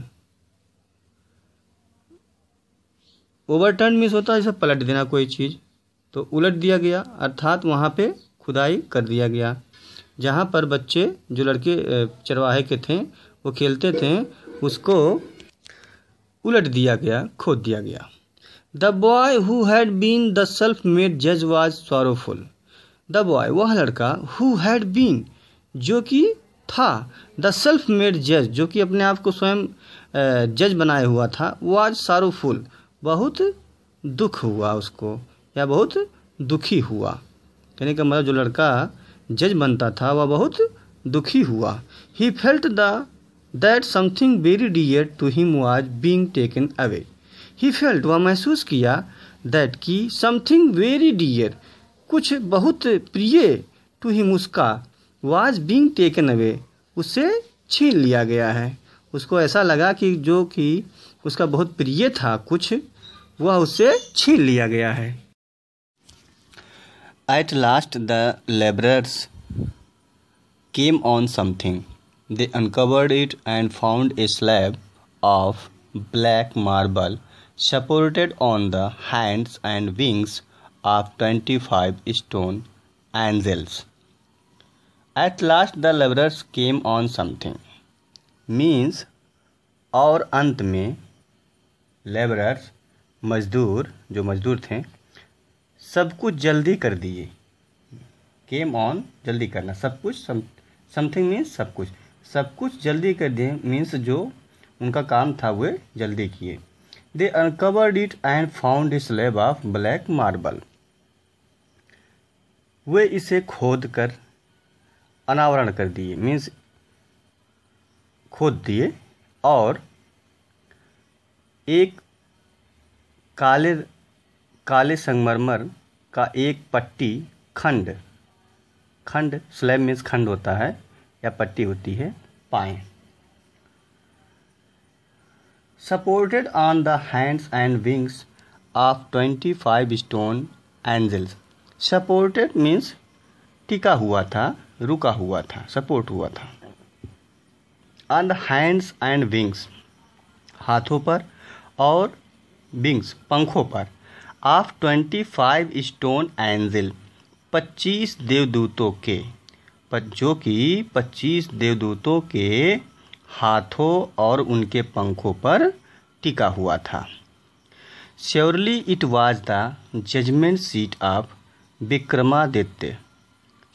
ओवरटर्न मीन्स होता है जैसे पलट देना कोई चीज़, तो उलट दिया गया अर्थात वहाँ पे खुदाई कर दिया गया। जहाँ पर बच्चे जो लड़के चरवाहे के थे वो खेलते थे उसको उलट दिया गया, खोद दिया गया। The boy who had been the self made जज वाज सॉरोफुल। द बॉय वह लड़का हु हैड बीन जो कि था, द सेल्फ मेड जज जो कि अपने आप को स्वयं जज बनाए हुआ था, वाज सॉरोफुल बहुत दुख हुआ उसको या बहुत दुखी हुआ। कहने का मतलब जो लड़का जज बनता था वह बहुत दुखी हुआ। He felt that something very dear to him was being taken away. He felt वह महसूस किया दैट की समथिंग वेरी डियर कुछ बहुत प्रिय टू हिम उसका, वाज बीइंग टेकन अवे उससे छीन लिया गया है। उसको ऐसा लगा कि जो कि उसका बहुत प्रिय था कुछ वह उससे छीन लिया गया है। At last the laborers came on something. They uncovered it and found a slab of black marble supported on the hands and wings of 25 stone angels. At last the laborers came on something means और अंत में labourers मजदूर जो मजदूर थे सब कुछ जल्दी कर दिए। केम ऑन जल्दी करना, सब कुछ समथिंग मीन्स सब कुछ जल्दी कर दिए मीन्स जो उनका काम था वे जल्दी किए। They uncovered it and found a slab of black marble. वे इसे खोद कर अनावरण कर दिए मीन्स खोद दिए और एक काले संगमरमर का एक पट्टी खंड स्लैब मीन्स खंड होता है या पट्टी होती है पाए। Supported on the hands and wings of 25 stone angels. Supported means टिका हुआ था, रुका हुआ था, सपोर्ट हुआ था। On the hands and wings, हाथों पर और विंग्स पंखों पर, ऑफ 25 स्टोन एंजल, 25 देवदूतों के, जो कि 25 देवदूतों के हाथों और उनके पंखों पर टिका हुआ था। Surely it was the judgement seat of Vikramaditya,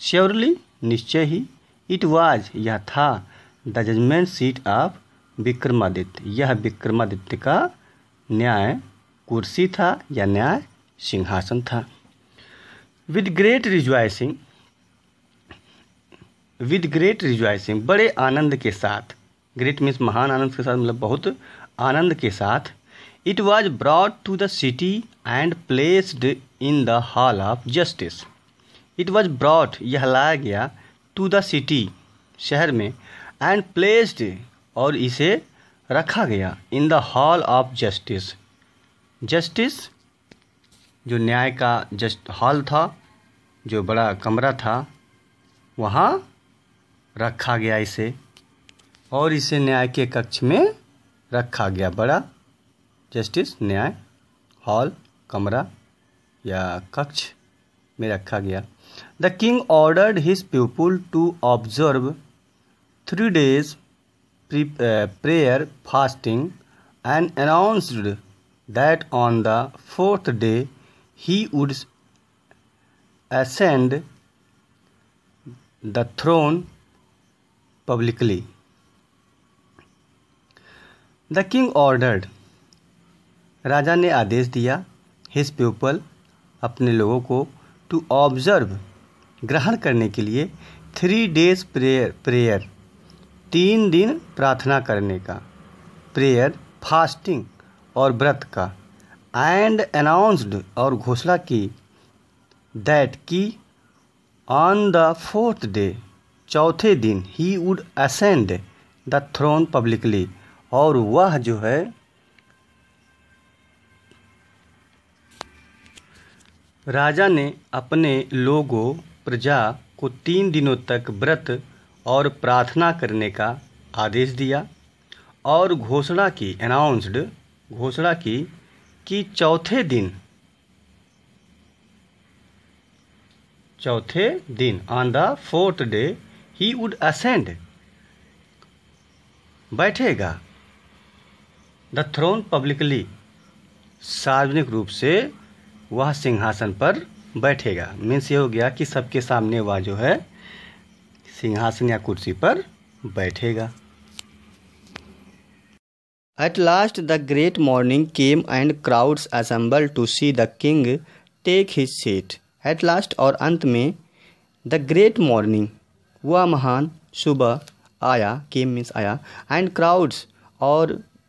surely निश्चय ही, इट वाज यह था, the judgement seat of Vikramaditya, यह विक्रमादित्य का न्याय कुर्सी था या न्याय सिंहासन था। With great rejoicing, with great rejoicing, बड़े आनंद के साथ, ग्रेट मीन्स महान आनंद के साथ, मतलब बहुत आनंद के साथ, it was brought to the city and placed in the hall of justice, it was brought यह लाया गया, टू द सिटी शहर में, एंड प्लेस्ड और इसे रखा गया, इन the hall of justice, justice जो न्याय का जस्ट हॉल था, जो बड़ा कमरा था, वहाँ रखा गया इसे, और इसे न्याय के कक्ष में रखा गया, बड़ा जस्टिस न्याय हॉल कमरा या कक्ष में रखा गया। The king ordered his people to observe 3 days prayer fasting and announced that on the 4th day he would ascend the throne publicly. The king ordered, राजा ने आदेश दिया, his people अपने लोगों को, to observe ग्रहण करने के लिए, 3 days prayer 3 दिन प्रार्थना करने का, प्रेयर फास्टिंग और व्रत का, एंड अनाउंस्ड और घोषणा की, दैट की ऑन द 4th day चौथे दिन, he would ascend the throne publicly, और वह जो है राजा ने अपने लोगों प्रजा को 3 दिनों तक व्रत और प्रार्थना करने का आदेश दिया, और घोषणा की, अनाउंस्ड घोषणा की, कि चौथे दिन on the 4th day he would ascend बैठेगा, द थ्रोन पब्लिकली सार्वजनिक रूप से वह सिंहासन पर बैठेगा। मीन्स ये हो गया कि सबके सामने वह जो है सिंहासन या कुर्सी पर बैठेगा। At last the great morning came and crowds assembled to see the king take his seat. At last और अंत में, the great morning वह महान सुबह आया, came means आया, and crowds और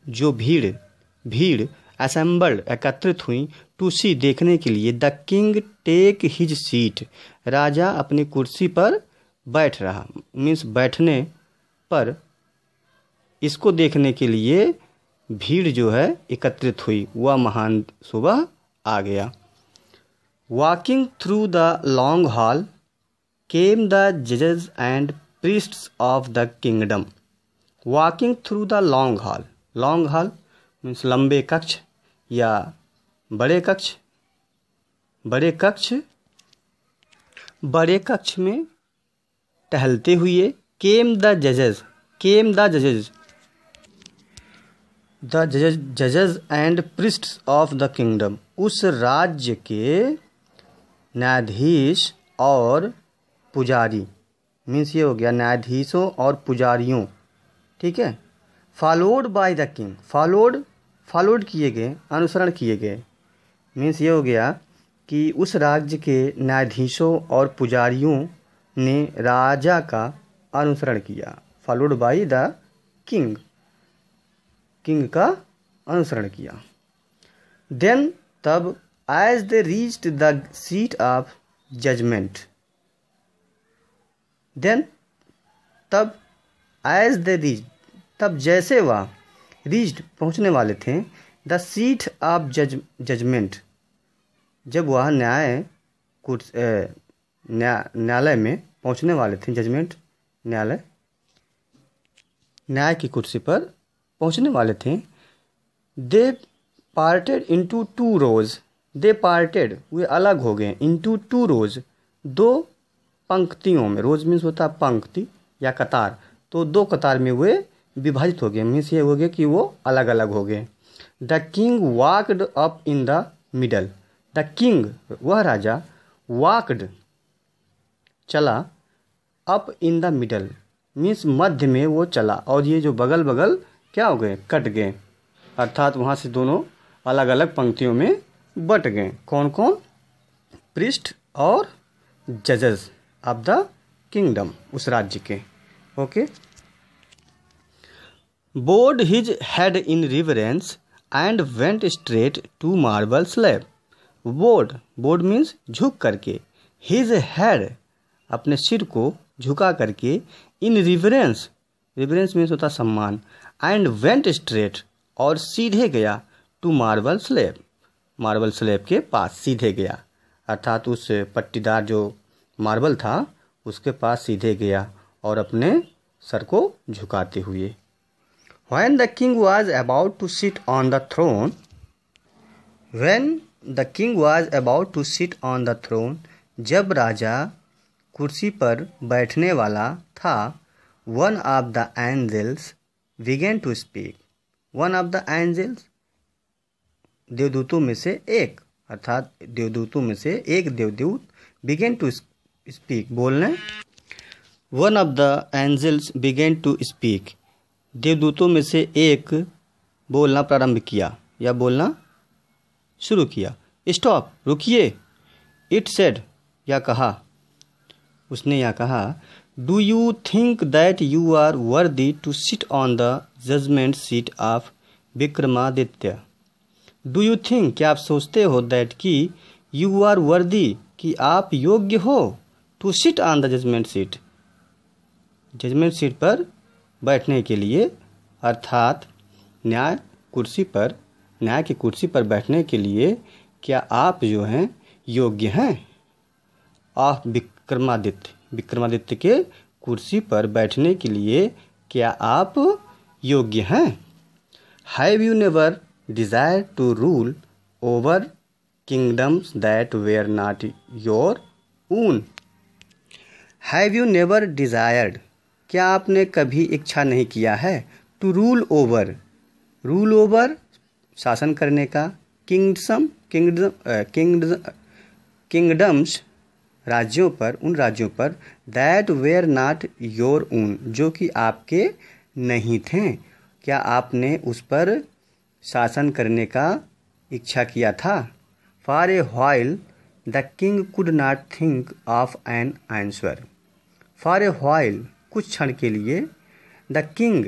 जो भीड़ assembled एकत्रित हुई, to see देखने के लिए, the king take his seat राजा अपनी कुर्सी पर बैठ रहा, मीन्स बैठने पर इसको देखने के लिए भीड़ जो है एकत्रित हुई, वह महान सुबह आ गया। Walking through the long hall came the जजेस and priests of the kingdom. Walking through the long hall means लंबे कक्ष या बड़े कक्ष में टहलते हुए, केम द जजेस and priests of the kingdom, उस राज्य के न्यायाधीश और पुजारी, मीन्स ये हो गया न्यायाधीशों और पुजारियों, ठीक है। Followed by the king, followed किए गए, अनुसरण किए गए, मीन्स ये हो गया कि उस राज्य के न्यायाधीशों और पुजारियों ने राजा का अनुसरण किया। फॉलोड बाय द किंग का अनुसरण किया। देन तब, as they reached the seat of judgment, then तब, एज दे रीच्ड तब जैसे वह, रीच्ड पहुँचने वाले थे, द सीट ऑफ जजमेंट जब वह न्याय न्यायालय में पहुंचने वाले थे, जजमेंट न्याय की कुर्सी पर पहुंचने वाले थे। दे पार्टेड इंटू टू रोज, दे पार्टेड वे अलग हो गए, इंटू टू रोज दो पंक्तियों में, रोज मीन्स होता है पंक्ति या कतार, तो दो कतार में वे विभाजित हो गए, मीन्स ये हो गया कि वो अलग अलग हो गए। The king walked up in the middle, the king वह राजा, वॉकड चला, up in the middle means मध्य में वो चला, और ये जो बगल बगल क्या हो गए, कट गए, अर्थात वहाँ से दोनों अलग अलग पंक्तियों में बट गए। कौन कौन, प्रिस्ट और जजेस ऑफ द किंगडम, उस राज्य के। Okay. Bowed his head in reverence and went straight to marble slab, bowed, bowed means झुक करके, हिज हेड अपने सिर को झुका करके, इन रिवरेंस, रिवरेंस मीन्स होता सम्मान, एंड वेंट स्ट्रेट और सीधे गया, to marble slab, marble slab के पास सीधे गया, अर्थात उस पट्टीदार जो मार्बल था उसके पास सीधे गया और अपने सर को झुकाते हुए। When the king was about to sit on the throne, when the king was about to sit on the throne, जब राजा कुर्सी पर बैठने वाला था, one of the angels began to speak, one of the angels देवदूतों में से एक, अर्थात देवदूतों में से एक देवदूत began to speak बोलने, one of the angels began to speak देवदूतों में से एक बोलना प्रारंभ किया या बोलना शुरू किया। स्टॉप रुकिए, इट सेड या कहा, उसने या कहा, do you think that you are worthy to sit on the judgement seat of Vikramaditya, do you think क्या आप सोचते हो, दैट कि यू आर वर्दी कि आप योग्य हो, to sit on the judgement seat, judgment seat पर बैठने के लिए, अर्थात न्याय की कुर्सी पर बैठने के लिए क्या आप जो हैं योग्य हैं, ऑफ विक्रमादित्य के कुर्सी पर बैठने के लिए क्या आप योग्य हैं। Have you never desire to rule over kingdoms that were not your own, have you never desired क्या आपने कभी इच्छा नहीं किया है, to rule over, rule over शासन करने का, किंगडम्स राज्यों पर, उन राज्यों पर, that were not your own जो कि आपके नहीं थे, क्या आपने उस पर शासन करने का इच्छा किया था। For a while the king could not think of an answer, for a while कुछ क्षण के लिए, the king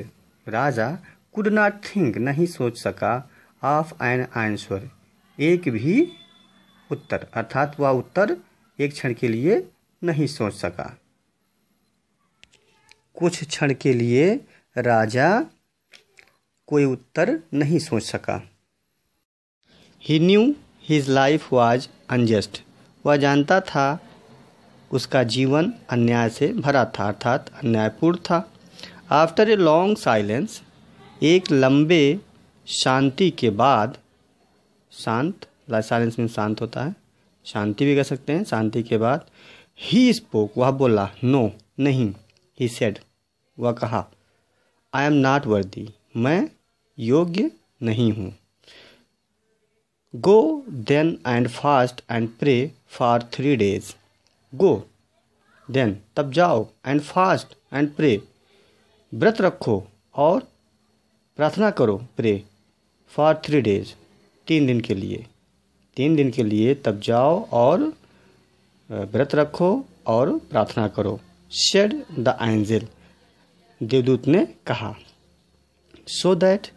Raja, could not think नहीं सोच सका, ऑफ एन आंसर एक भी उत्तर, अर्थात वह उत्तर एक क्षण के लिए नहीं सोच सका। कुछ क्षण के लिए राजा कोई उत्तर नहीं सोच सका। He knew his life was unjust, वह जानता था उसका जीवन अन्याय से भरा था, अर्थात अन्यायपूर्ण था। आफ्टर ए लॉन्ग साइलेंस, एक लंबे शांति के बाद, शांत, साइलेंस में शांत होता है, शांति भी कह सकते हैं, शांति के बाद, ही स्पोक वह बोला, नो नहीं, ही सेड वह कहा, आई एम नॉट वर्दी मैं योग्य नहीं हूँ। Go then and fast and pray for 3 days, go then तब जाओ, एंड फास्ट एंड प्रे व्रत रखो और प्रार्थना करो, प्रे फॉर 3 days 3 दिन के लिए, 3 दिन के लिए तब जाओ और व्रत रखो और प्रार्थना करो। शेड द एंजल देवदूत ने कहा, so that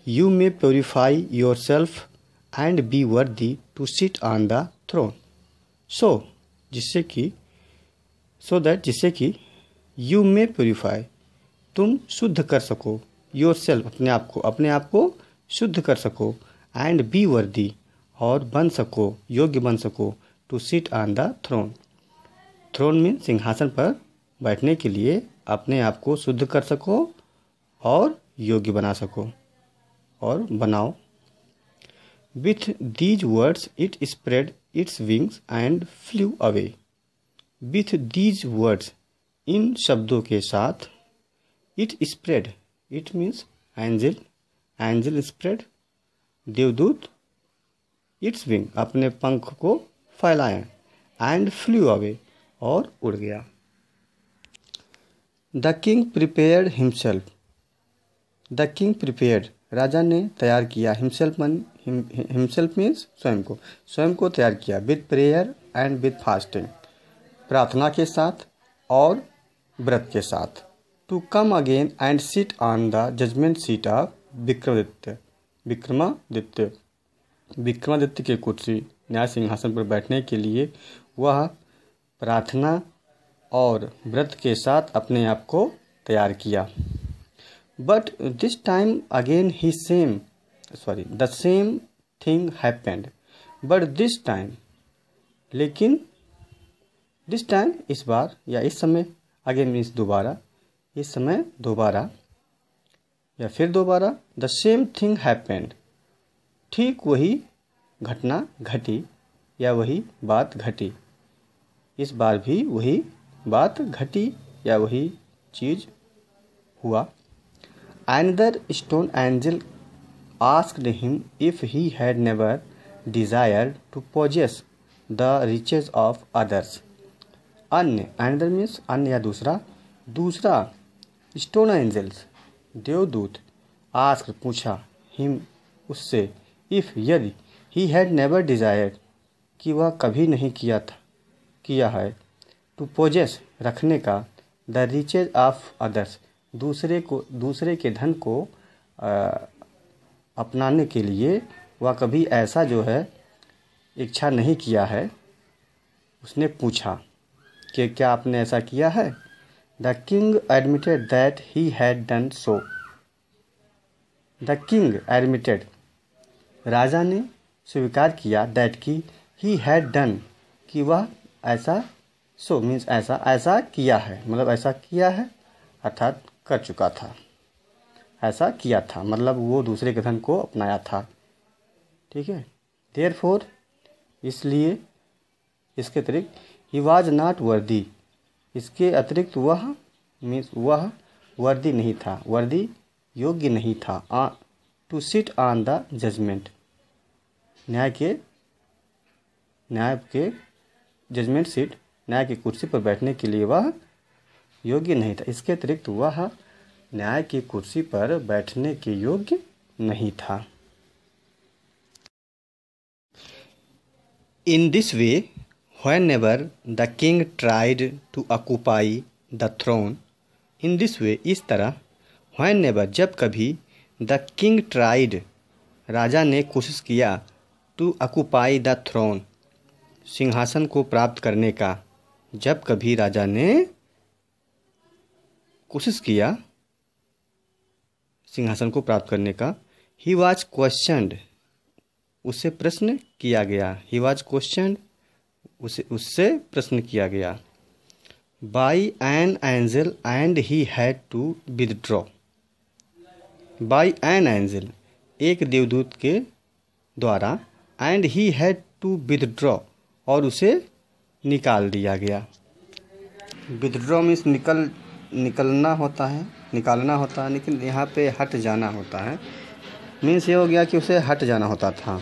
you may purify yourself and be worthy to sit on the throne, so जिससे कि, सो दैट जिससे कि, यू मे प्योरीफाई तुम शुद्ध कर सको, योर सेल्फ अपने आप को शुद्ध कर सको, एंड बी वर्दी और बन सको, योग्य बन सको, to sit on the throne. Throne mean सिंहासन पर बैठने के लिए अपने आप को शुद्ध कर सको और योग्य बना सको और बनाओ। With these words it spread its wings and flew away. With these words, इन शब्दों के साथ, it spread, it means angel, angel spread, देवदूत, इट्स विंग, अपने पंख को फैलाएं, एंड फ्लू अवे, और उड़ गया। The king prepared himself. The king prepared, राजा ने तैयार किया, हिमसेल्फ मीन्स स्वयं को तैयार किया, with prayer and with fasting, प्रार्थना के साथ और व्रत के साथ, to come again and sit on the judgement seat of Vikramaditya. Vikramaditya की कुर्सी, न्याय सिंहासन पर बैठने के लिए वह प्रार्थना और व्रत के साथ अपने आप को तैयार किया। But this time again the same thing happened. But this time, लेकिन दिस टाइम, इस बार या इस समय, अगेन मीन्स दोबारा, इस समय दोबारा या फिर दोबारा, द सेम थिंग हैपेंड, ठीक वही घटना घटी या वही बात घटी, इस बार भी वही बात घटी या वही चीज हुआ। Another stone angel asked him if he had never desired to possess the riches of others. अन्य, another means अन्य या दूसरा stone angels, देवदूत, asked, पूछा, him, उससे, if, यदि, he had never desired, कि वह कभी नहीं किया है, to possess, रखने का, the riches of others, दूसरे के धन को अपनाने के लिए वह कभी ऐसा जो है इच्छा नहीं किया है। उसने पूछा कि क्या आपने ऐसा किया है? The king admitted that he had done so. The king admitted, राजा ने स्वीकार किया, दैट की, ही हैड डन, कि वह ऐसा, सो मीन्स ऐसा किया है, मतलब ऐसा किया है अर्थात कर चुका था, ऐसा किया था, मतलब वो दूसरे के धन को अपनाया था। ठीक है। देयरफॉर, इसलिए, इसके अतिरिक्त, ही वाज नॉट वर्दी, इसके अतिरिक्त वह मीन्स वह वर्दी नहीं था, वर्दी योग्य नहीं था, to sit on the judgment, न्याय के जजमेंट सीट, न्याय की कुर्सी पर बैठने के लिए वह योग्य नहीं था। इसके अतिरिक्त वह न्याय की कुर्सी पर बैठने के योग्य नहीं था। In this way, whenever the king tried to occupy the throne, in this way, इस तरह, whenever, जब कभी, the king tried, राजा ने कोशिश किया, to occupy the throne, सिंहासन को प्राप्त करने का, जब कभी राजा ने कोशिश किया सिंहासन को प्राप्त करने का, he was questioned, उससे प्रश्न किया गया, he was questioned, उससे प्रश्न किया गया, by an angel and he had to withdraw, by an angel, एक देवदूत के द्वारा, and he had to withdraw, और उसे निकाल दिया गया। withdraw मीन्स निकालना होता है, लेकिन यहाँ पे हट जाना होता है, मीन्स ये हो गया कि उसे हट जाना होता था।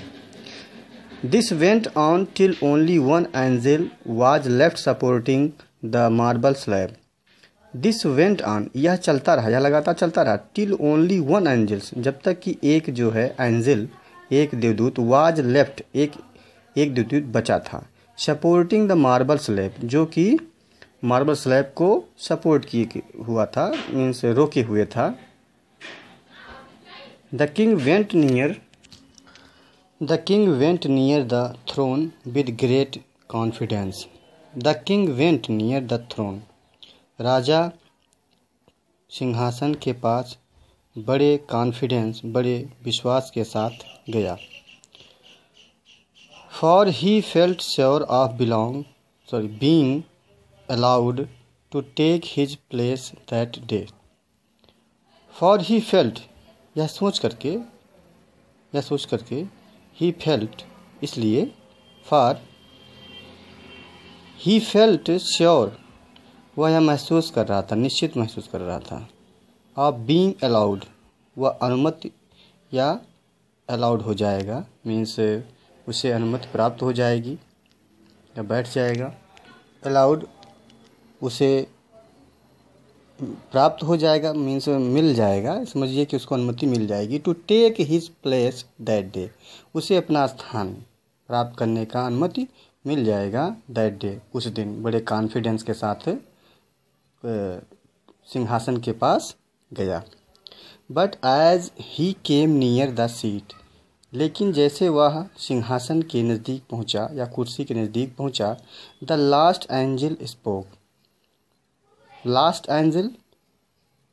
This went on till only one angel was left supporting the marble slab. This went on, यह चलता रहा, यह लगातार चलता रहा, टिल ओनली वन एंजल्स, जब तक कि एक जो है एंजल, एक देवदूत, वाज लेफ्ट, एक देवदूत बचा था, सपोर्टिंग द मार्बल स्लैब, जो कि मार्बल स्लैब को सपोर्ट किए हुआ था, मीन्स रोके हुए था। The king went near the throne with great confidence. The king went near the throne, राजा सिंहासन के पास बड़े विश्वास के साथ गया। For he felt sure of being allowed to take his place that day. For he felt, यह सोच करके he felt, इसलिए for he felt sure, वह यह महसूस कर रहा था, निश्चित महसूस कर रहा था, of being allowed, वह अनुमति या अलाउड हो जाएगा, मीन्स उसे अनुमति प्राप्त हो जाएगी या बैठ जाएगा। अलाउड उसे प्राप्त हो जाएगा मीन्स मिल जाएगा, समझिए कि उसको अनुमति मिल जाएगी। To take his place that day, उसे अपना स्थान प्राप्त करने का अनुमति मिल जाएगा दैट डे, उस दिन। बड़े कॉन्फिडेंस के साथ सिंहासन के पास गया। But as he came near the seat, लेकिन जैसे वह सिंहासन के नज़दीक पहुंचा या कुर्सी के नज़दीक पहुंचा, the last angel spoke, last angel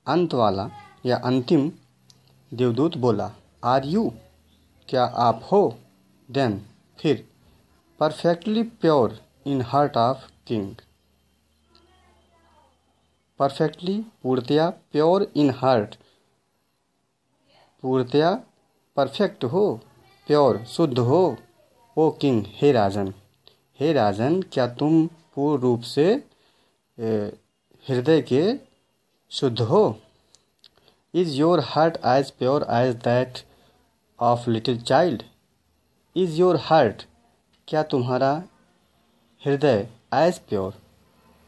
अंत वाला या अंतिम देवदूत बोला, आर यू, क्या आप हो, देन फिर, perfectly pure in heart of king, perfectly पूर्णतया, प्योर इन हार्ट पूर्णतया, परफेक्ट हो, प्योर शुद्ध हो, ओ किंग हे राजन, हे राजन क्या तुम पूर्ण रूप से हृदय के शुद्ध हो। Is your heart as pure as that of little child, is your heart, क्या तुम्हारा हृदय एज प्योर,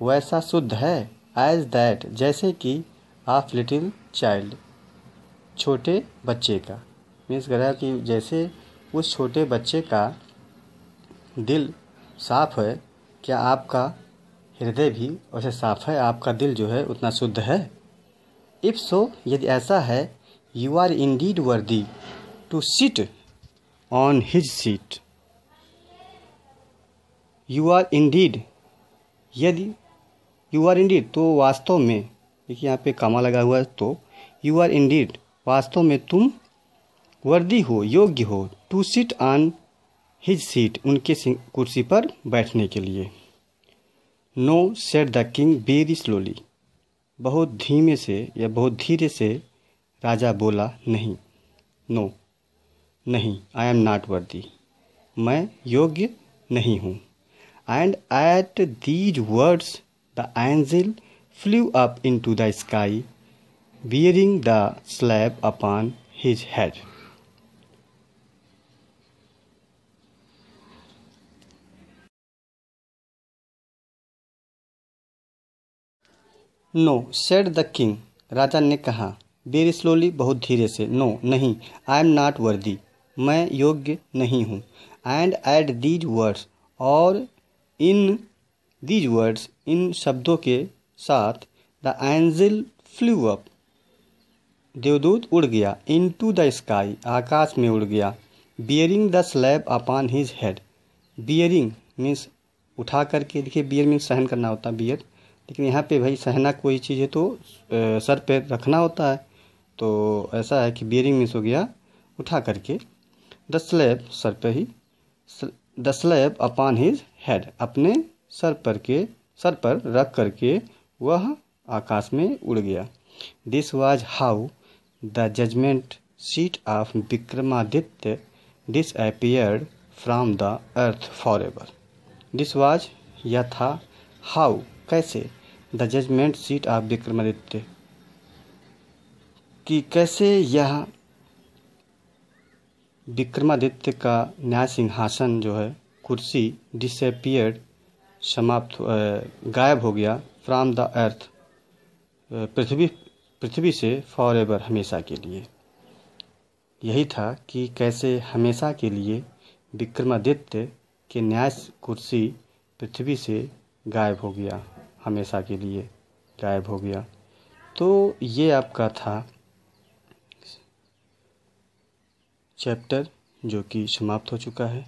वैसा शुद्ध है, एज दैट, जैसे कि, ऑफ लिटिल चाइल्ड, छोटे बच्चे का, मीन्स कह रहा है कि जैसे उस छोटे बच्चे का दिल साफ है, क्या आपका हृदय भी वैसे साफ है, आपका दिल जो है उतना शुद्ध है। इफ सो, यदि ऐसा है, you are indeed worthy to sit on his seat, you are indeed, यदि यू आर इंडीड तो वास्तव में, देखिए यहाँ पे कामा लगा हुआ है, तो यू आर इंडीड वास्तव में तुम वर्दी हो, योग्य हो, to sit on his seat, उनके कुर्सी पर बैठने के लिए। No said the king very slowly, बहुत धीमे से या बहुत धीरे से राजा बोला, नहीं, नो नहीं, आई एम नॉट वर्दी, मैं योग्य नहीं हूँ। And at these words the angel flu up into the sky bearing the slab upon his head. No, said the king, राजा ने कहा, very slowly, बहुत धीरे से, no, नहीं, I am not worthy, मैं योग्य नहीं हूँ। And at these words, और इन these words, इन शब्दों के साथ, the angel flew up, देवदूत उड़ गया, इनटू द स्काई, आकाश में उड़ गया, bearing the slab upon his head, bearing means उठा करके, देखिए बियर मीन्स सहन करना होता है, बियर, लेकिन यहाँ पे भाई सहना कोई चीज़ है तो सर पे रखना होता है, तो ऐसा है कि बियरिंग मीन्स हो गया उठा करके, द स्लैब सर पे ही, the slab upon his head, अपने सर पर रख करके वह आकाश में उड़ गया। This was how the judgement seat of Vikramaditya disappeared from the earth forever. This was, यह था, हाउ कैसे, the judgement seat of Vikramaditya, कि कैसे यह विक्रमादित्य का न्याय सिंहासन जो है, कुर्सी, डिसअपियर्ड समाप्त, गायब हो गया, फ्रॉम द अर्थ, पृथ्वी से, फॉर एवर हमेशा के लिए। यही था कि कैसे हमेशा के लिए विक्रमादित्य के न्याय कुर्सी पृथ्वी से गायब हो गया, हमेशा के लिए गायब हो गया। तो ये आपका था चैप्टर जो कि समाप्त हो चुका है।